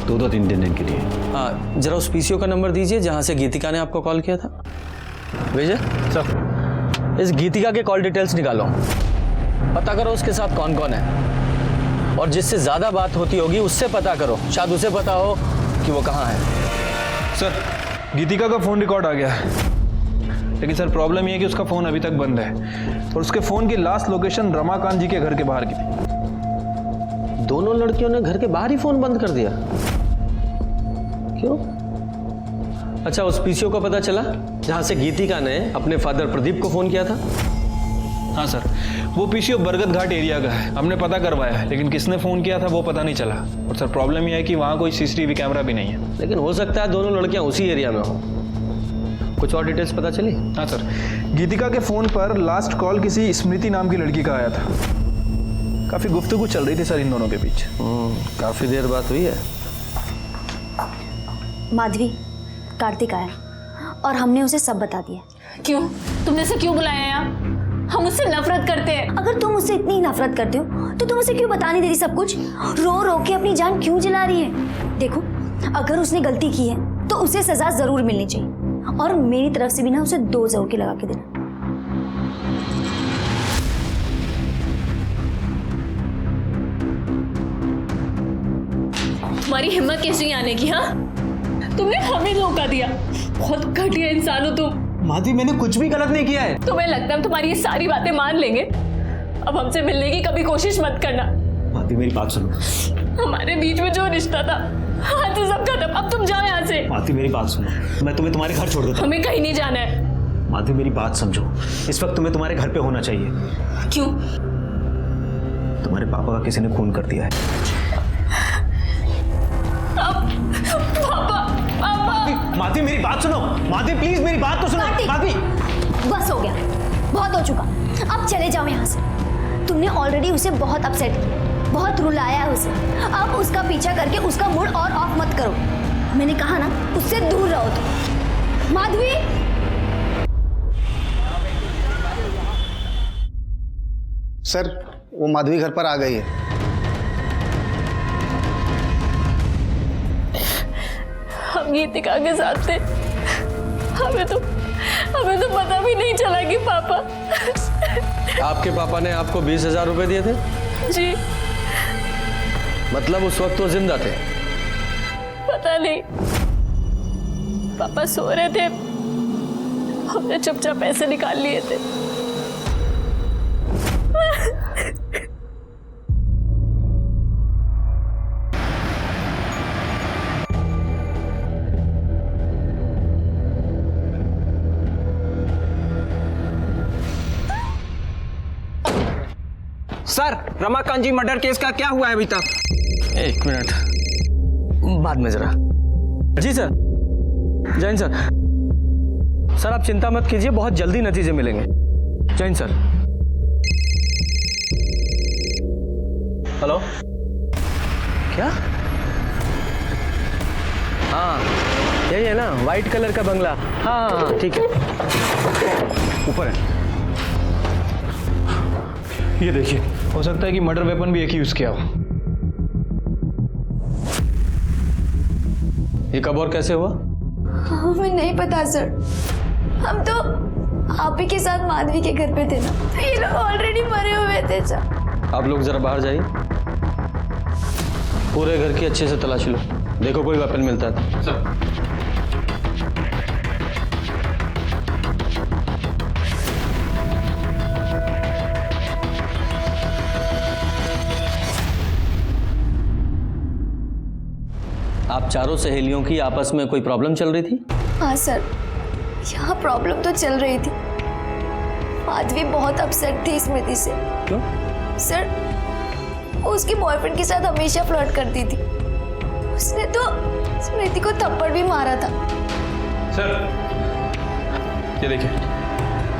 2-3 दिन के लिए। हाँ, जरा उस पीसीओ का नंबर दीजिए जहाँ से गीतिका ने आपको कॉल किया था। विजय सर, इस गीतिका के कॉल डिटेल्स निकालो, पता करो उसके साथ कौन कौन है, और जिससे ज़्यादा बात होती होगी उससे पता करो, शायद उसे पता हो कि वो कहाँ है। सर, गीतिका का फोन रिकॉर्ड आ गया है, लेकिन सर प्रॉब्लम ये है कि उसका फोन अभी तक बंद है और उसके फोन की लास्ट लोकेशन रमाकांत जी के घर के बाहर की थी। दोनों लड़कियों ने घर के बाहर ही फोन बंद कर दिया? क्यों? अच्छा, उस पीसीओ का पता चला जहां से गीतिका ने अपने फादर प्रदीप को फोन किया था? हाँ सर, वो पीसीओ बरगद घाट एरिया का है, हमने पता करवाया है, लेकिन किसने फोन किया था वो पता नहीं चला। और सर प्रॉब्लम यह है कि वहाँ कोई सीसीटीवी कैमरा भी नहीं है। लेकिन हो सकता है दोनों लड़कियां उसी एरिया में हो। कुछ और डिटेल्स पता चली? हाँ सर, गीतिका के फोन पर लास्ट कॉल किसी स्मृति नाम की लड़की का आया था। काफी गुफ्तगू चल रही थी सर इन दोनों के बीच। काफी देर बात हुई है। माधवी, कार्तिक आया और हमने उसे सब बता दिया। क्यों? तुमने उसे क्यों बुलाया यहाँ? हम उससे नफरत करते हैं। अगर तुम उससे इतनी नफरत करते हो तो तुम उसे क्यों बता नहीं देती सब कुछ? रो रो के अपनी जान क्यों जला रही है? देखो, अगर उसने गलती की है तो उसे सजा जरूर मिलनी चाहिए, और मेरी तरफ से भी ना उसे 2 जरूर के लगा के देना। तुम्हारी हिम्मत कैसे हुई आने की? हाँ, तुमने हमें धोखा दिया। बहुत घटिया इंसान हो तुम। माधवी, मैंने कुछ भी गलत नहीं किया है। तुम्हें लगता है हम तुम्हारी ये सारी बातें मान लेंगे? अब हमसे मिलने की कभी कोशिश मत करना। माधवी, मेरी बात सुनो। हमारे बीच में जो रिश्ता था, हाँ तो सब खत्म। अब तुम जाओ यहाँ से। माधवी, मेरी बात सुनो। मैं तुम्हें तुम्हारे घर छोड़ देता हूँ। हमें कहीं नहीं जाना है। माधवी, मेरी बात समझो। इस वक्त तुम्हें तुम्हारे घर पे होना चाहिए। क्यों? तुम्हारे पापा का किसी ने खून कर दिया है। माधवी, मेरी बात सुनो। माधवी, प्लीज मेरी बात तो सुनो। माधवी, बस हो गया, बहुत हो चुका। अब चले जाओ यहाँ से। तुमने ऑलरेडी उसे बहुत अपसेट किया, बहुत रुलाया है उसे। अब उसका पीछा करके उसका मूड और ऑफ मत करो। मैंने कहा ना, उससे दूर रहो तुम। माधवी, सर वो माधवी घर पर आ गई है। हम गीतिका के साथ थे। हमें तो पता भी नहीं चला कि पापा। आपके पापा ने आपको 20,000 रुपए दिए थे? जी। मतलब उस वक्त वो जिंदा थे? पता नहीं, पापा सो रहे थे, हमने चुपचाप पैसे निकाल लिए थे। सर, रमाकांत जी मर्डर केस का क्या हुआ है अभी तक? एक मिनट, बाद में जरा। जी सर, जैन सर। सर आप चिंता मत कीजिए, बहुत जल्दी नतीजे मिलेंगे। जैन सर। हेलो, क्या? हाँ यही है ना, वाइट कलर का बंगला। हाँ हाँ ठीक है, ऊपर है। ये देखिए, हो सकता है कि मर्डर वेपन भी एक ही यूज किया हो। ये कब और कैसे हुआ? हमें नहीं पता सर। हम तो आप ही के साथ माधवी के घर पे थे ना, तो ये लोग ऑलरेडी मरे हुए थे सर। आप लोग जरा बाहर जाइए, पूरे घर की अच्छे से तलाशी लो, देखो कोई वेपन मिलता है। सर। आप चारों सहेलियों की आपस में कोई प्रॉब्लम चल रही थी? हाँ सर, यहाँ प्रॉब्लम तो चल रही थी। माधवी बहुत अपसेट थी स्मृति से। क्यों? सर, वो उसके बॉयफ्रेंड के साथ हमेशा फ्लर्ट करती थी। उसने तो स्मृति को थप्पड़ भी मारा था। सर, ये देखिए,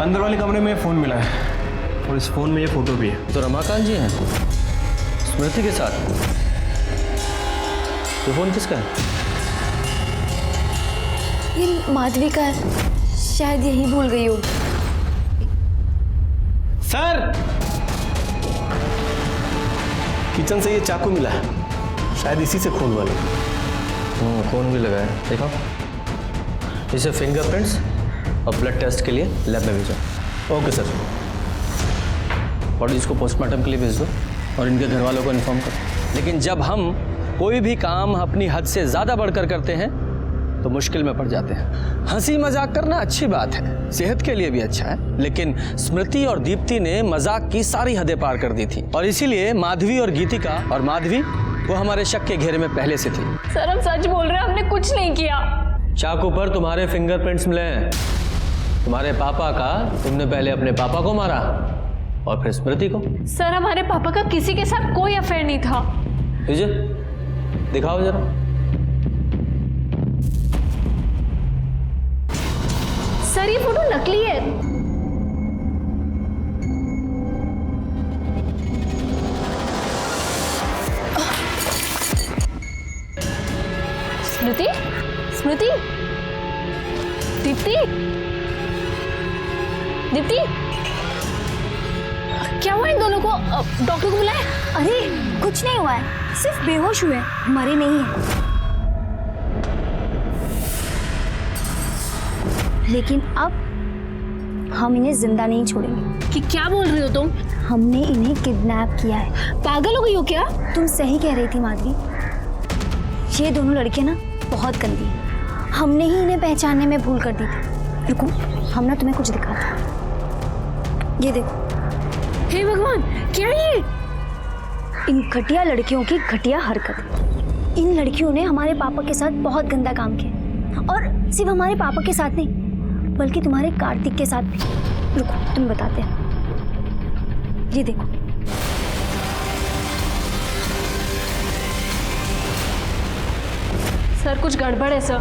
अंदर वाले कमरे में फोन मिला है और इस फोन में ये फोटो भी है। तो रमाकांत जी हैं स्मृति के साथ? ये फोन किसका है? ये माधवी का है, शायद यही भूल गई होगी। सर, किचन से ये चाकू मिला है, शायद इसी से खून बना। खून भी लगा है, देखो। इसे फिंगरप्रिंट्स और ब्लड टेस्ट के लिए लैब में भेजो। Okay sir. बॉडी इसको पोस्टमार्टम के लिए भेज दो और इनके घर वालों को इन्फॉर्म करो। लेकिन जब हम कोई भी काम अपनी हद से ज़्यादा बढ़कर करते हैं तो मुश्किल में पड़ जाते हैं। हंसी मजाक करना अच्छी बात है, सेहत के लिए भी अच्छा है, लेकिन स्मृति और दीप्ति ने मजाक की सारी हदें पार कर दी थी और इसीलिए माधवी और गीतिका, और माधवी वो हमारे शक के घेरे में पहले से थी। सर हम सच बोल रहे हैं, हमने कुछ नहीं किया। चाकू पर तुम्हारे फिंगरप्रिंट्स मिले हैं। तुम्हारे पापा का तुमने पहले अपने पापा को मारा और फिर स्मृति को। सर हमारे पापा का किसी के साथ कोई अफेयर नहीं था। विजय दिखाओ जरा। सर ये फोटो नकली है। स्मृति, स्मृति, दीप्ति, दीप्ति, क्या हुआ इन दोनों को? डॉक्टर को बुलाए? अरे कुछ नहीं हुआ है, सिर्फ बेहोश हुए, मरे नहीं है। लेकिन अब हम इन्हें जिंदा नहीं छोड़ेंगे। कि क्या बोल रही हो तुम? हमने इन्हें किडनैप किया है। पागल हो गई हो क्या? तुम सही कह रही थी माधवी, ये दोनों लड़कियां ना बहुत गंदी हैं। हमने ही इन्हें पहचानने में भूल कर दी थी। रुको, हम ना तुम्हें कुछ दिखाते हैं। ये देखो। हे भगवान, क्या ये? इन घटिया लड़कियों की घटिया हरकत। इन लड़कियों ने हमारे पापा के साथ बहुत गंदा काम किया, और सिर्फ हमारे पापा के साथ नहीं, बल्कि तुम्हारे कार्तिक के साथ भी। रुको, तुम्हें बताते हैं। ये देखो। सर, कुछ गड़बड़ है सर।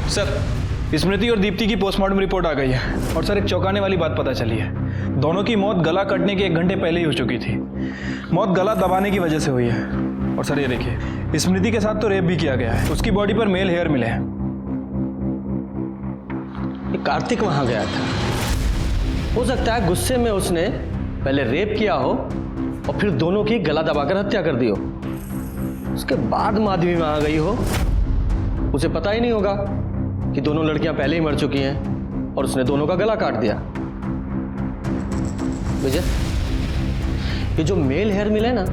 सर, स्मृति और दीप्ति की पोस्टमार्टम रिपोर्ट आ गई है, और सर एक चौंकाने वाली बात पता चली है। दोनों की मौत गला कटने के 1 घंटे पहले ही हो चुकी थी। मौत गला दबाने की वजह से हुई है। और सर ये देखिए, स्मृति के साथ तो रेप भी किया गया है। उसकी बॉडी पर मेल हेयर मिले हैं। कार्तिक वहां गया था, हो सकता है गुस्से में उसने पहले रेप किया हो और फिर दोनों की गला दबाकर हत्या कर दी हो। उसके बाद माधवी वहां गई हो, उसे पता ही नहीं होगा कि दोनों लड़कियां पहले ही मर चुकी हैं, और उसने दोनों का गला काट दिया। विजय, ये जो मेल हेयर मिले ना,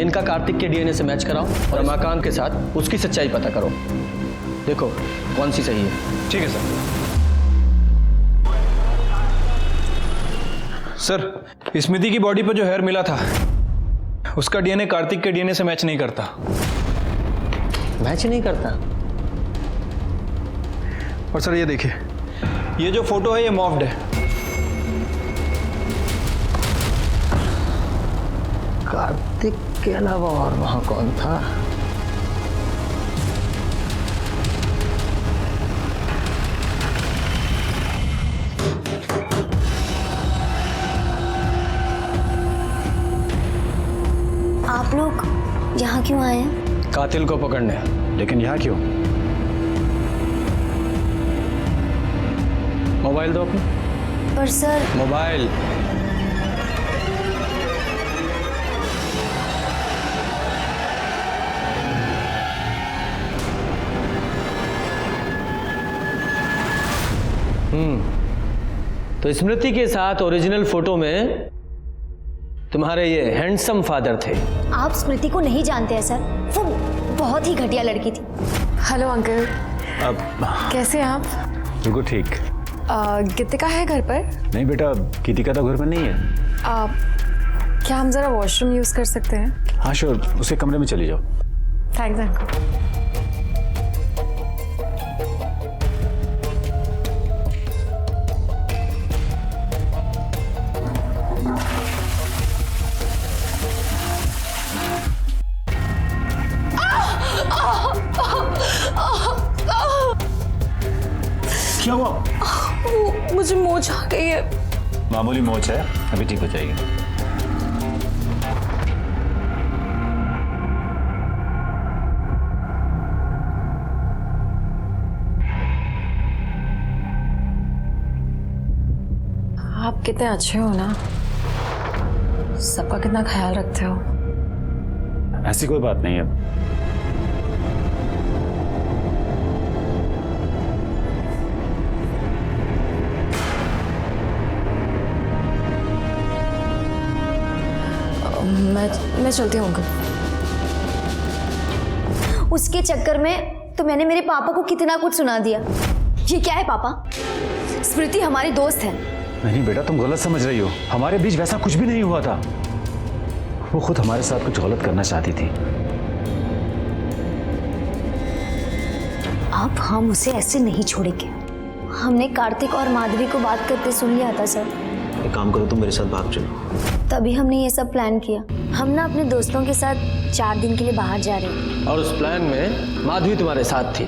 इनका कार्तिक के डीएनए से मैच कराओ और रमाकांत के साथ उसकी सच्चाई पता करो। देखो कौन सी सही है। ठीक है सर। सर, स्मृति की बॉडी पर जो हेयर मिला था, उसका डीएनए कार्तिक के डीएनए से मैच नहीं करता। मैच नहीं करता? और सर ये देखिए, ये जो फोटो है ये मॉफ्ड है। कार्तिक के अलावा और वहां कौन था? आप लोग यहाँ क्यों आए हैं? कातिल को पकड़ने। लेकिन यहाँ क्यों? मोबाइल दो अपनी। पर सर, मोबाइल। तो स्मृति के साथ ओरिजिनल फोटो में तुम्हारे ये हैंडसम फादर थे। आप स्मृति को नहीं जानते हैं सर, वो बहुत ही घटिया लड़की थी। हेलो अंकल, अब कैसे हैं आप? बिल्कुल ठीक। गीतिका है घर पर? नहीं बेटा, गीतिका तो घर पर नहीं है। क्या हम जरा वॉशरूम यूज कर सकते हैं? हाँ श्योर, उसके कमरे में चली जाओ। Thanks uncle. क्या हुआ? मुझे मोच आ गई है। मामूली मोच है, अभी ठीक हो जाएगी। आप कितने अच्छे हो ना, सबका कितना ख्याल रखते हो। ऐसी कोई बात नहीं है। मैं चलती हूँ अंकल। उसके चक्कर में तो मैंने मेरे पापा को कितना कुछ सुना दिया। ये क्या है पापा? स्मृति हमारी दोस्त है। नहीं बेटा, तुम गलत समझ रही हो। हमारे बीच वैसा कुछ भी नहीं हुआ था। वो खुद हमारे साथ कुछ गलत करना चाहती थी। अब हम उसे ऐसे नहीं छोड़ेंगे। हमने कार्तिक और माधवी को बात करते सुन लिया था सर। एक काम करो, तुम मेरे साथ भाग चलो। तभी हमने ये सब प्लान किया। हम ना अपने दोस्तों के साथ 4 दिन के लिए बाहर जा रहे हैं। और उस प्लान में माधवी तुम्हारे साथ थी।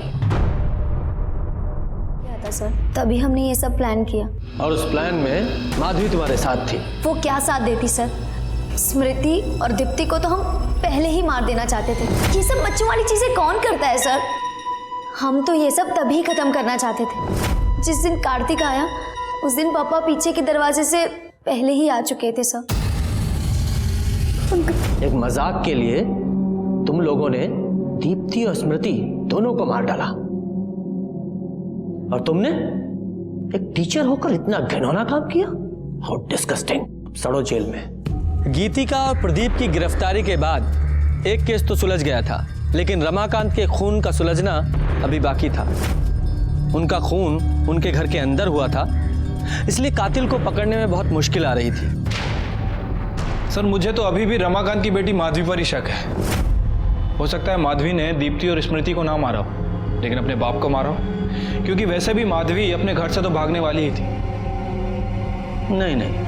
क्या था सर? तभी हमने ये सब प्लान किया। और उस प्लान में माधवी तुम्हारे साथ थी। वो क्या साथ देती सर? स्मृति और दीप्ति को तो हम पहले ही मार देना चाहते थे। ये सब बच्चों वाली चीजें कौन करता है सर? हम तो ये सब तभी खत्म करना चाहते थे। जिस दिन कार्तिक आया उस दिन पापा पीछे के दरवाजे से पहले ही आ चुके थे सर। एक मजाक के लिए तुम लोगों ने दीप्ति और स्मृति दोनों को मार डाला, और तुमने एक टीचर होकर इतना घिनौना काम किया। How disgusting. सड़ो जेल में। गीतिका और प्रदीप की गिरफ्तारी के बाद एक केस तो सुलझ गया था, लेकिन रमाकांत के खून का सुलझना अभी बाकी था। उनका खून उनके घर के अंदर हुआ था, इसलिए कातिल को पकड़ने में बहुत मुश्किल आ रही थी। सर मुझे तो अभी भी रमाकांत की बेटी माधवी पर ही शक है। हो सकता है माधवी ने दीप्ति और स्मृति को ना मारा हो, लेकिन अपने बाप को मारा हो, क्योंकि वैसे भी माधवी अपने घर से तो भागने वाली ही थी। नहीं नहीं,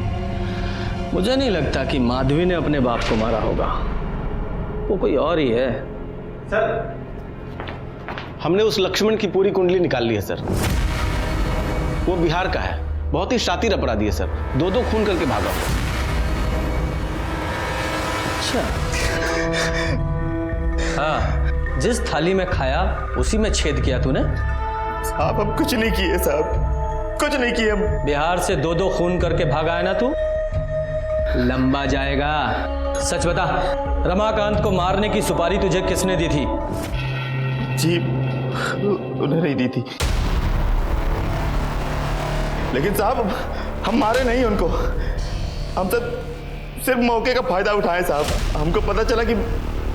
मुझे नहीं लगता कि माधवी ने अपने बाप को मारा होगा, वो कोई और ही है। सर हमने उस लक्ष्मण की पूरी कुंडली निकाल ली है सर। वो बिहार का है, बहुत ही शातिर अपराधी है सर, 2-2 खून करके भागा। अच्छा हाँ, जिस थाली में खाया उसी में छेद किया तूने? साहब हम कुछ नहीं किए साहब, कुछ नहीं किए हम। बिहार से 2-2 खून करके भागा है ना तू? लंबा जाएगा। सच बता, रमाकांत को मारने की सुपारी तुझे किसने दी थी? जी उन्हें नहीं दी थी, लेकिन साहब हम मारे नहीं उनको, हम सिर्फ मौके का फायदा उठाए साहब। हमको पता चला कि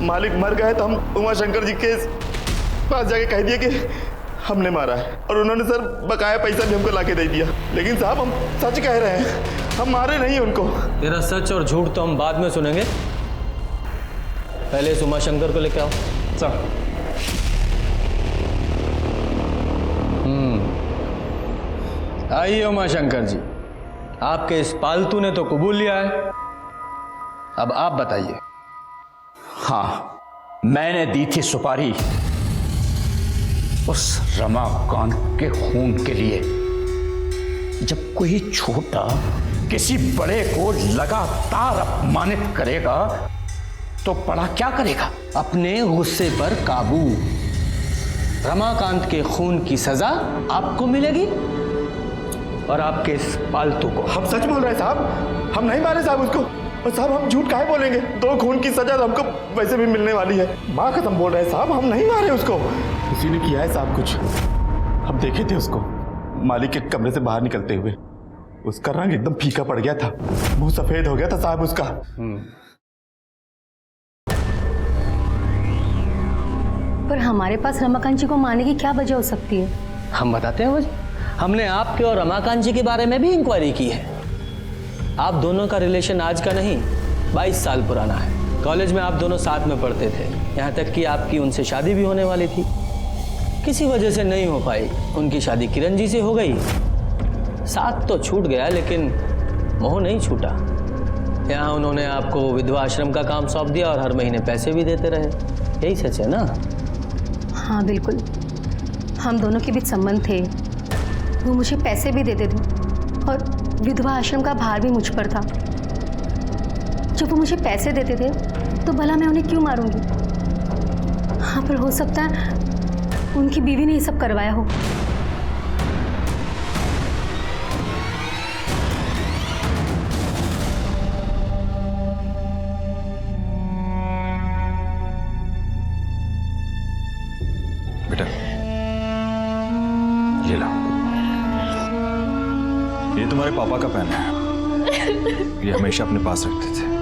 मालिक मर गए तो हम उमाशंकर जी के पास जाके कह दिया कि हमने मारा है, और उन्होंने सर बकाया पैसा भी हमको लाके दे दिया। लेकिन साहब हम सच कह रहे हैं, हम मारे नहीं उनको। तेरा सच और झूठ तो हम बाद में सुनेंगे, पहले इस उमाशंकर को लेके आओ। सर आइए उमाशंकर जी, आपके इस पालतू ने तो कबूल लिया है, अब आप बताइए। हाँ, मैंने दी थी सुपारी उस रमाकांत के खून के लिए। जब कोई छोटा किसी बड़े को लगातार अपमानित करेगा तो बड़ा क्या करेगा? अपने गुस्से पर काबू। रमाकांत के खून की सजा आपको मिलेगी और आपके इस पालतू को। हम सच बोल रहे हैं साहब, हम नहीं मारे साहब उसको। और साहब हम झूठ काहे बोलेंगे? 2 खून की सजा तो हमको वैसे भी मिलने वाली है। माँ कसम बोल रहे हैं साहब, हम नहीं मारे उसको, किसी ने किया है साहब कुछ। हम देखे थे उसको मालिक के कमरे से बाहर निकलते हुए, उसका रंग एकदम फीका पड़ गया था, मुंह सफेद हो गया था साहब उसका। पर हमारे पास रमाकांत जी को मारने की क्या वजह हो सकती है? हम बताते हैं वजह। हमने आपके और रमाकांत जी के बारे में भी इंक्वायरी की है। आप दोनों का रिलेशन आज का नहीं, 22 साल पुराना है। कॉलेज में आप दोनों साथ में पढ़ते थे, यहाँ तक कि आपकी उनसे शादी भी होने वाली थी। किसी वजह से नहीं हो पाई, उनकी शादी किरण जी से हो गई। साथ तो छूट गया, लेकिन मोह नहीं छूटा। यहाँ उन्होंने आपको विधवा आश्रम का काम सौंप दिया और हर महीने पैसे भी देते रहे। यही सच है ना? हाँ बिल्कुल, हम दोनों के बीच संबंध थे। वो मुझे पैसे भी देते थे और विधवा आश्रम का भार भी मुझ पर था। जब वो मुझे पैसे देते थे तो भला मैं उन्हें क्यों मारूंगी? हाँ, पर हो सकता है उनकी बीवी ने ये सब करवाया हो। बेटा ये लो, ये तुम्हारे पापा का पेन है, ये हमेशा अपने पास रखते थे।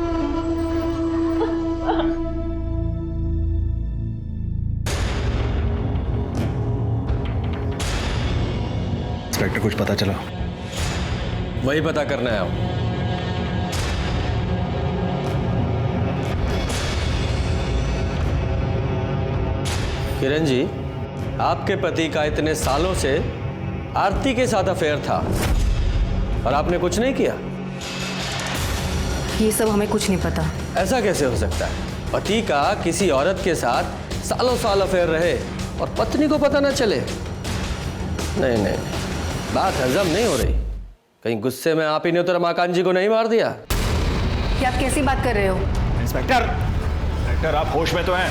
इंस्पेक्टर कुछ पता चला? वही पता करना है आप। किरण जी, आपके पति का इतने सालों से आरती के साथ अफेयर था और आपने कुछ नहीं किया? ये सब हमें कुछ नहीं पता। ऐसा कैसे हो सकता है? पति का किसी औरत के साथ सालों साल अफेयर रहे और पत्नी को पता ना चले? नहीं नहीं, बात हजम नहीं हो रही। कहीं गुस्से में आप ही ने तो रमाकांत जी को नहीं मार दिया? क्या आप कैसी बात कर रहे हो? इंस्पेक्टर आप होश में तो हैं?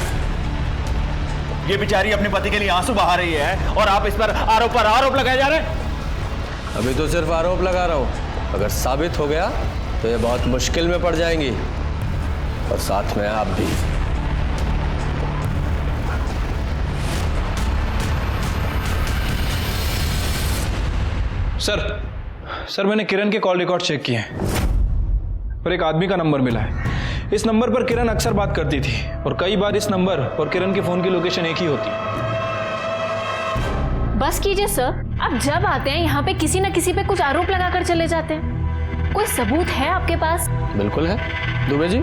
ये बेचारी अपने पति के लिए आंसू बहा रही है और आप इस पर आरोप लगाए जा रहे हैं। अभी तो सिर्फ आरोप लगा रहा हूं, अगर साबित हो गया तो ये बहुत मुश्किल में पड़ जाएंगी, और साथ में आप भी। सर मैंने किरण के कॉल रिकॉर्ड चेक किए हैं। और एक आदमी का नंबर मिला है। इस नंबर पर किरण अक्सर बात करती थी और कई बार इस नंबर और किरण के फ़ोन की लोकेशन एक ही होती। बस कीजिए सर, आप जब आते हैं यहाँ पे किसी न किसी पे कुछ आरोप लगाकर चले जाते हैं। कोई सबूत है आपके पास? बिल्कुल है दुबे जी।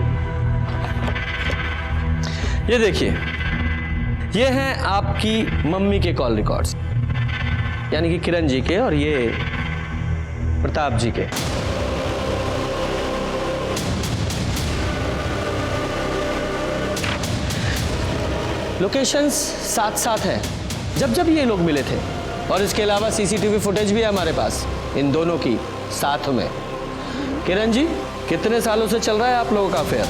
ये देखिए, ये हैं आपकी मम्मी के कॉल रिकॉर्ड्स, यानी कि किरण जी के और ये प्रताप जी के। लोकेशंस साथ साथ हैं जब जब ये लोग मिले थे, और इसके अलावा सीसीटीवी फुटेज भी है हमारे पास इन दोनों की साथ में। किरण जी, कितने सालों से चल रहा है आप लोगों का अफेयर?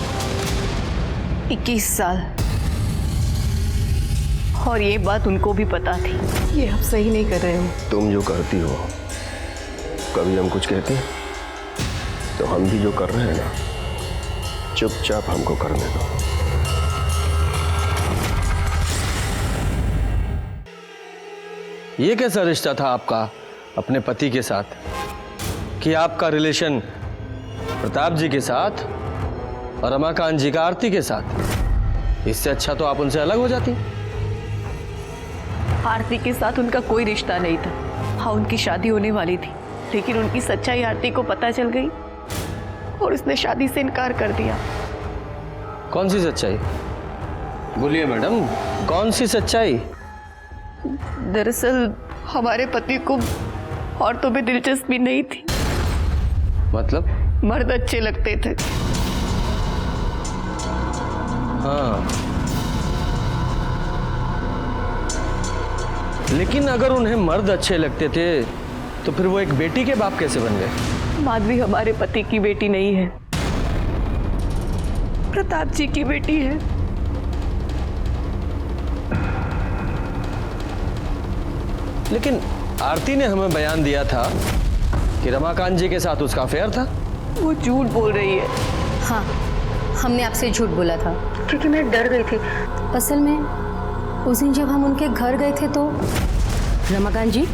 21 साल। और ये बात उनको भी पता थी। ये आप सही नहीं कर रहे हो। तुम जो करती हो, कभी हम कुछ कहते हैं तो हम भी जो कर रहे हैं ना, चुपचाप हमको करने दो। ये कैसा रिश्ता था आपका अपने पति के साथ कि आपका रिलेशन प्रताप जी के साथ और रमाकांत जी का आरती के साथ? इससे अच्छा तो आप उनसे अलग हो जाती। आरती के साथ उनका कोई रिश्ता नहीं था। हाँ, उनकी शादी होने वाली थी, लेकिन उनकी सच्चाई आरती को पता चल गई और उसने शादी से इनकार कर दिया। कौन सी सच्चाई? बोलिए मैडम, कौन सी सच्चाई? दरअसल हमारे पति को औरतों में दिलचस्पी नहीं थी। मतलब? मर्द अच्छे लगते थे। हाँ, लेकिन अगर उन्हें मर्द अच्छे लगते थे तो फिर वो एक बेटी के बाप कैसे बन गए? माधवी हमारे पति की बेटी नहीं है, प्रताप जी की बेटी है। लेकिन आरती ने हमें बयान दिया था कि रमाकांत जी के साथ उसका अफेयर था। वो झूठ बोल रही है। हाँ, हमने आपसे झूठ बोला था क्योंकि मैं डर गई थी। असल में उस दिन जब हम उनके घर गए थे तो रमाकांत जी,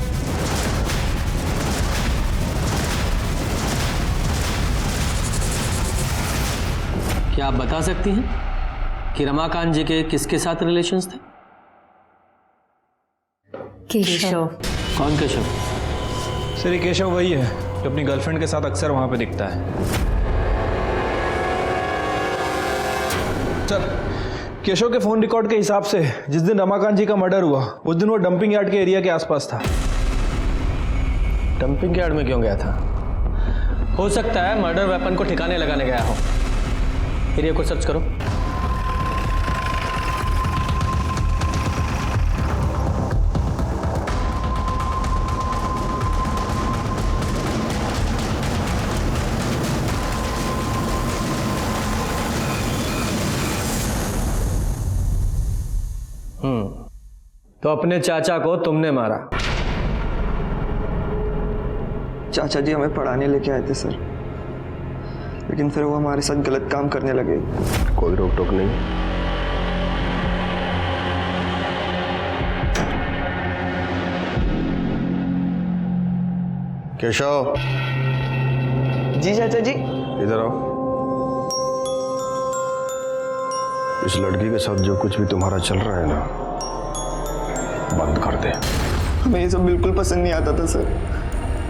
क्या आप बता सकती हैं कि रमाकांत जी के किसके साथ रिलेशंस थे? केशव। कौन केशव? सर, ये केशव वही है जो अपनी गर्लफ्रेंड के साथ अक्सर वहां पे दिखता है। सर, केशव के फोन रिकॉर्ड के हिसाब से जिस दिन रमाकांत जी का मर्डर हुआ उस दिन वो डंपिंग यार्ड के एरिया के आसपास था। डंपिंग यार्ड में क्यों गया था? हो सकता है मर्डर वेपन को ठिकाने लगाने गया हो। एरिया को सर्च करो। तो अपने चाचा को तुमने मारा? चाचा जी हमें पढ़ाने लेके आए थे सर, लेकिन फिर वो हमारे साथ गलत काम करने लगे। कोई रोक टोक नहीं। केशव। जी चाचा जी। इधर आओ। इस लड़की के साथ जो कुछ भी तुम्हारा चल रहा है ना, बंद कर दे। हमें ये सब बिल्कुल पसंद नहीं आता था सर,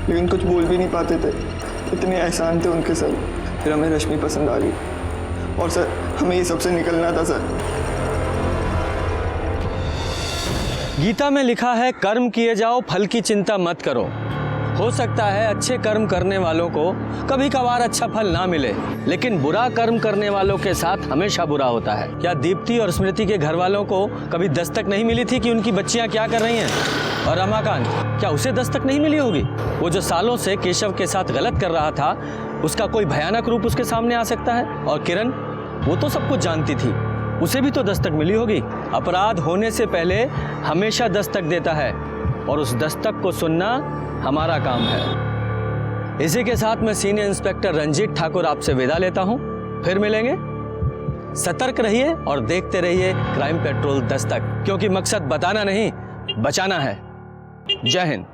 लेकिन कुछ बोल भी नहीं पाते थे। इतने एहसान थे उनके सर। फिर हमें रश्मि पसंद आ गई और सर हमें ये सबसे निकलना था सर। गीता में लिखा है, कर्म किए जाओ, फल की चिंता मत करो। हो सकता है अच्छे कर्म करने वालों को कभी कभार अच्छा फल ना मिले, लेकिन बुरा कर्म करने वालों के साथ हमेशा बुरा होता है। क्या दीप्ति और स्मृति के घर वालों को कभी दस्तक नहीं मिली थी कि उनकी बच्चियां क्या कर रही हैं? और रमाकांत, क्या उसे दस्तक नहीं मिली होगी? वो जो सालों से केशव के साथ गलत कर रहा था, उसका कोई भयानक रूप उसके सामने आ सकता है। और किरण, वो तो सब कुछ जानती थी, उसे भी तो दस्तक मिली होगी। अपराध होने से पहले हमेशा दस्तक देता है और उस दस्तक को सुनना हमारा काम है। इसी के साथ मैं सीनियर इंस्पेक्टर रंजीत ठाकुर आपसे विदा लेता हूं। फिर मिलेंगे। सतर्क रहिए और देखते रहिए क्राइम पेट्रोल दस्तक, क्योंकि मकसद बताना नहीं, बचाना है। जय हिंद।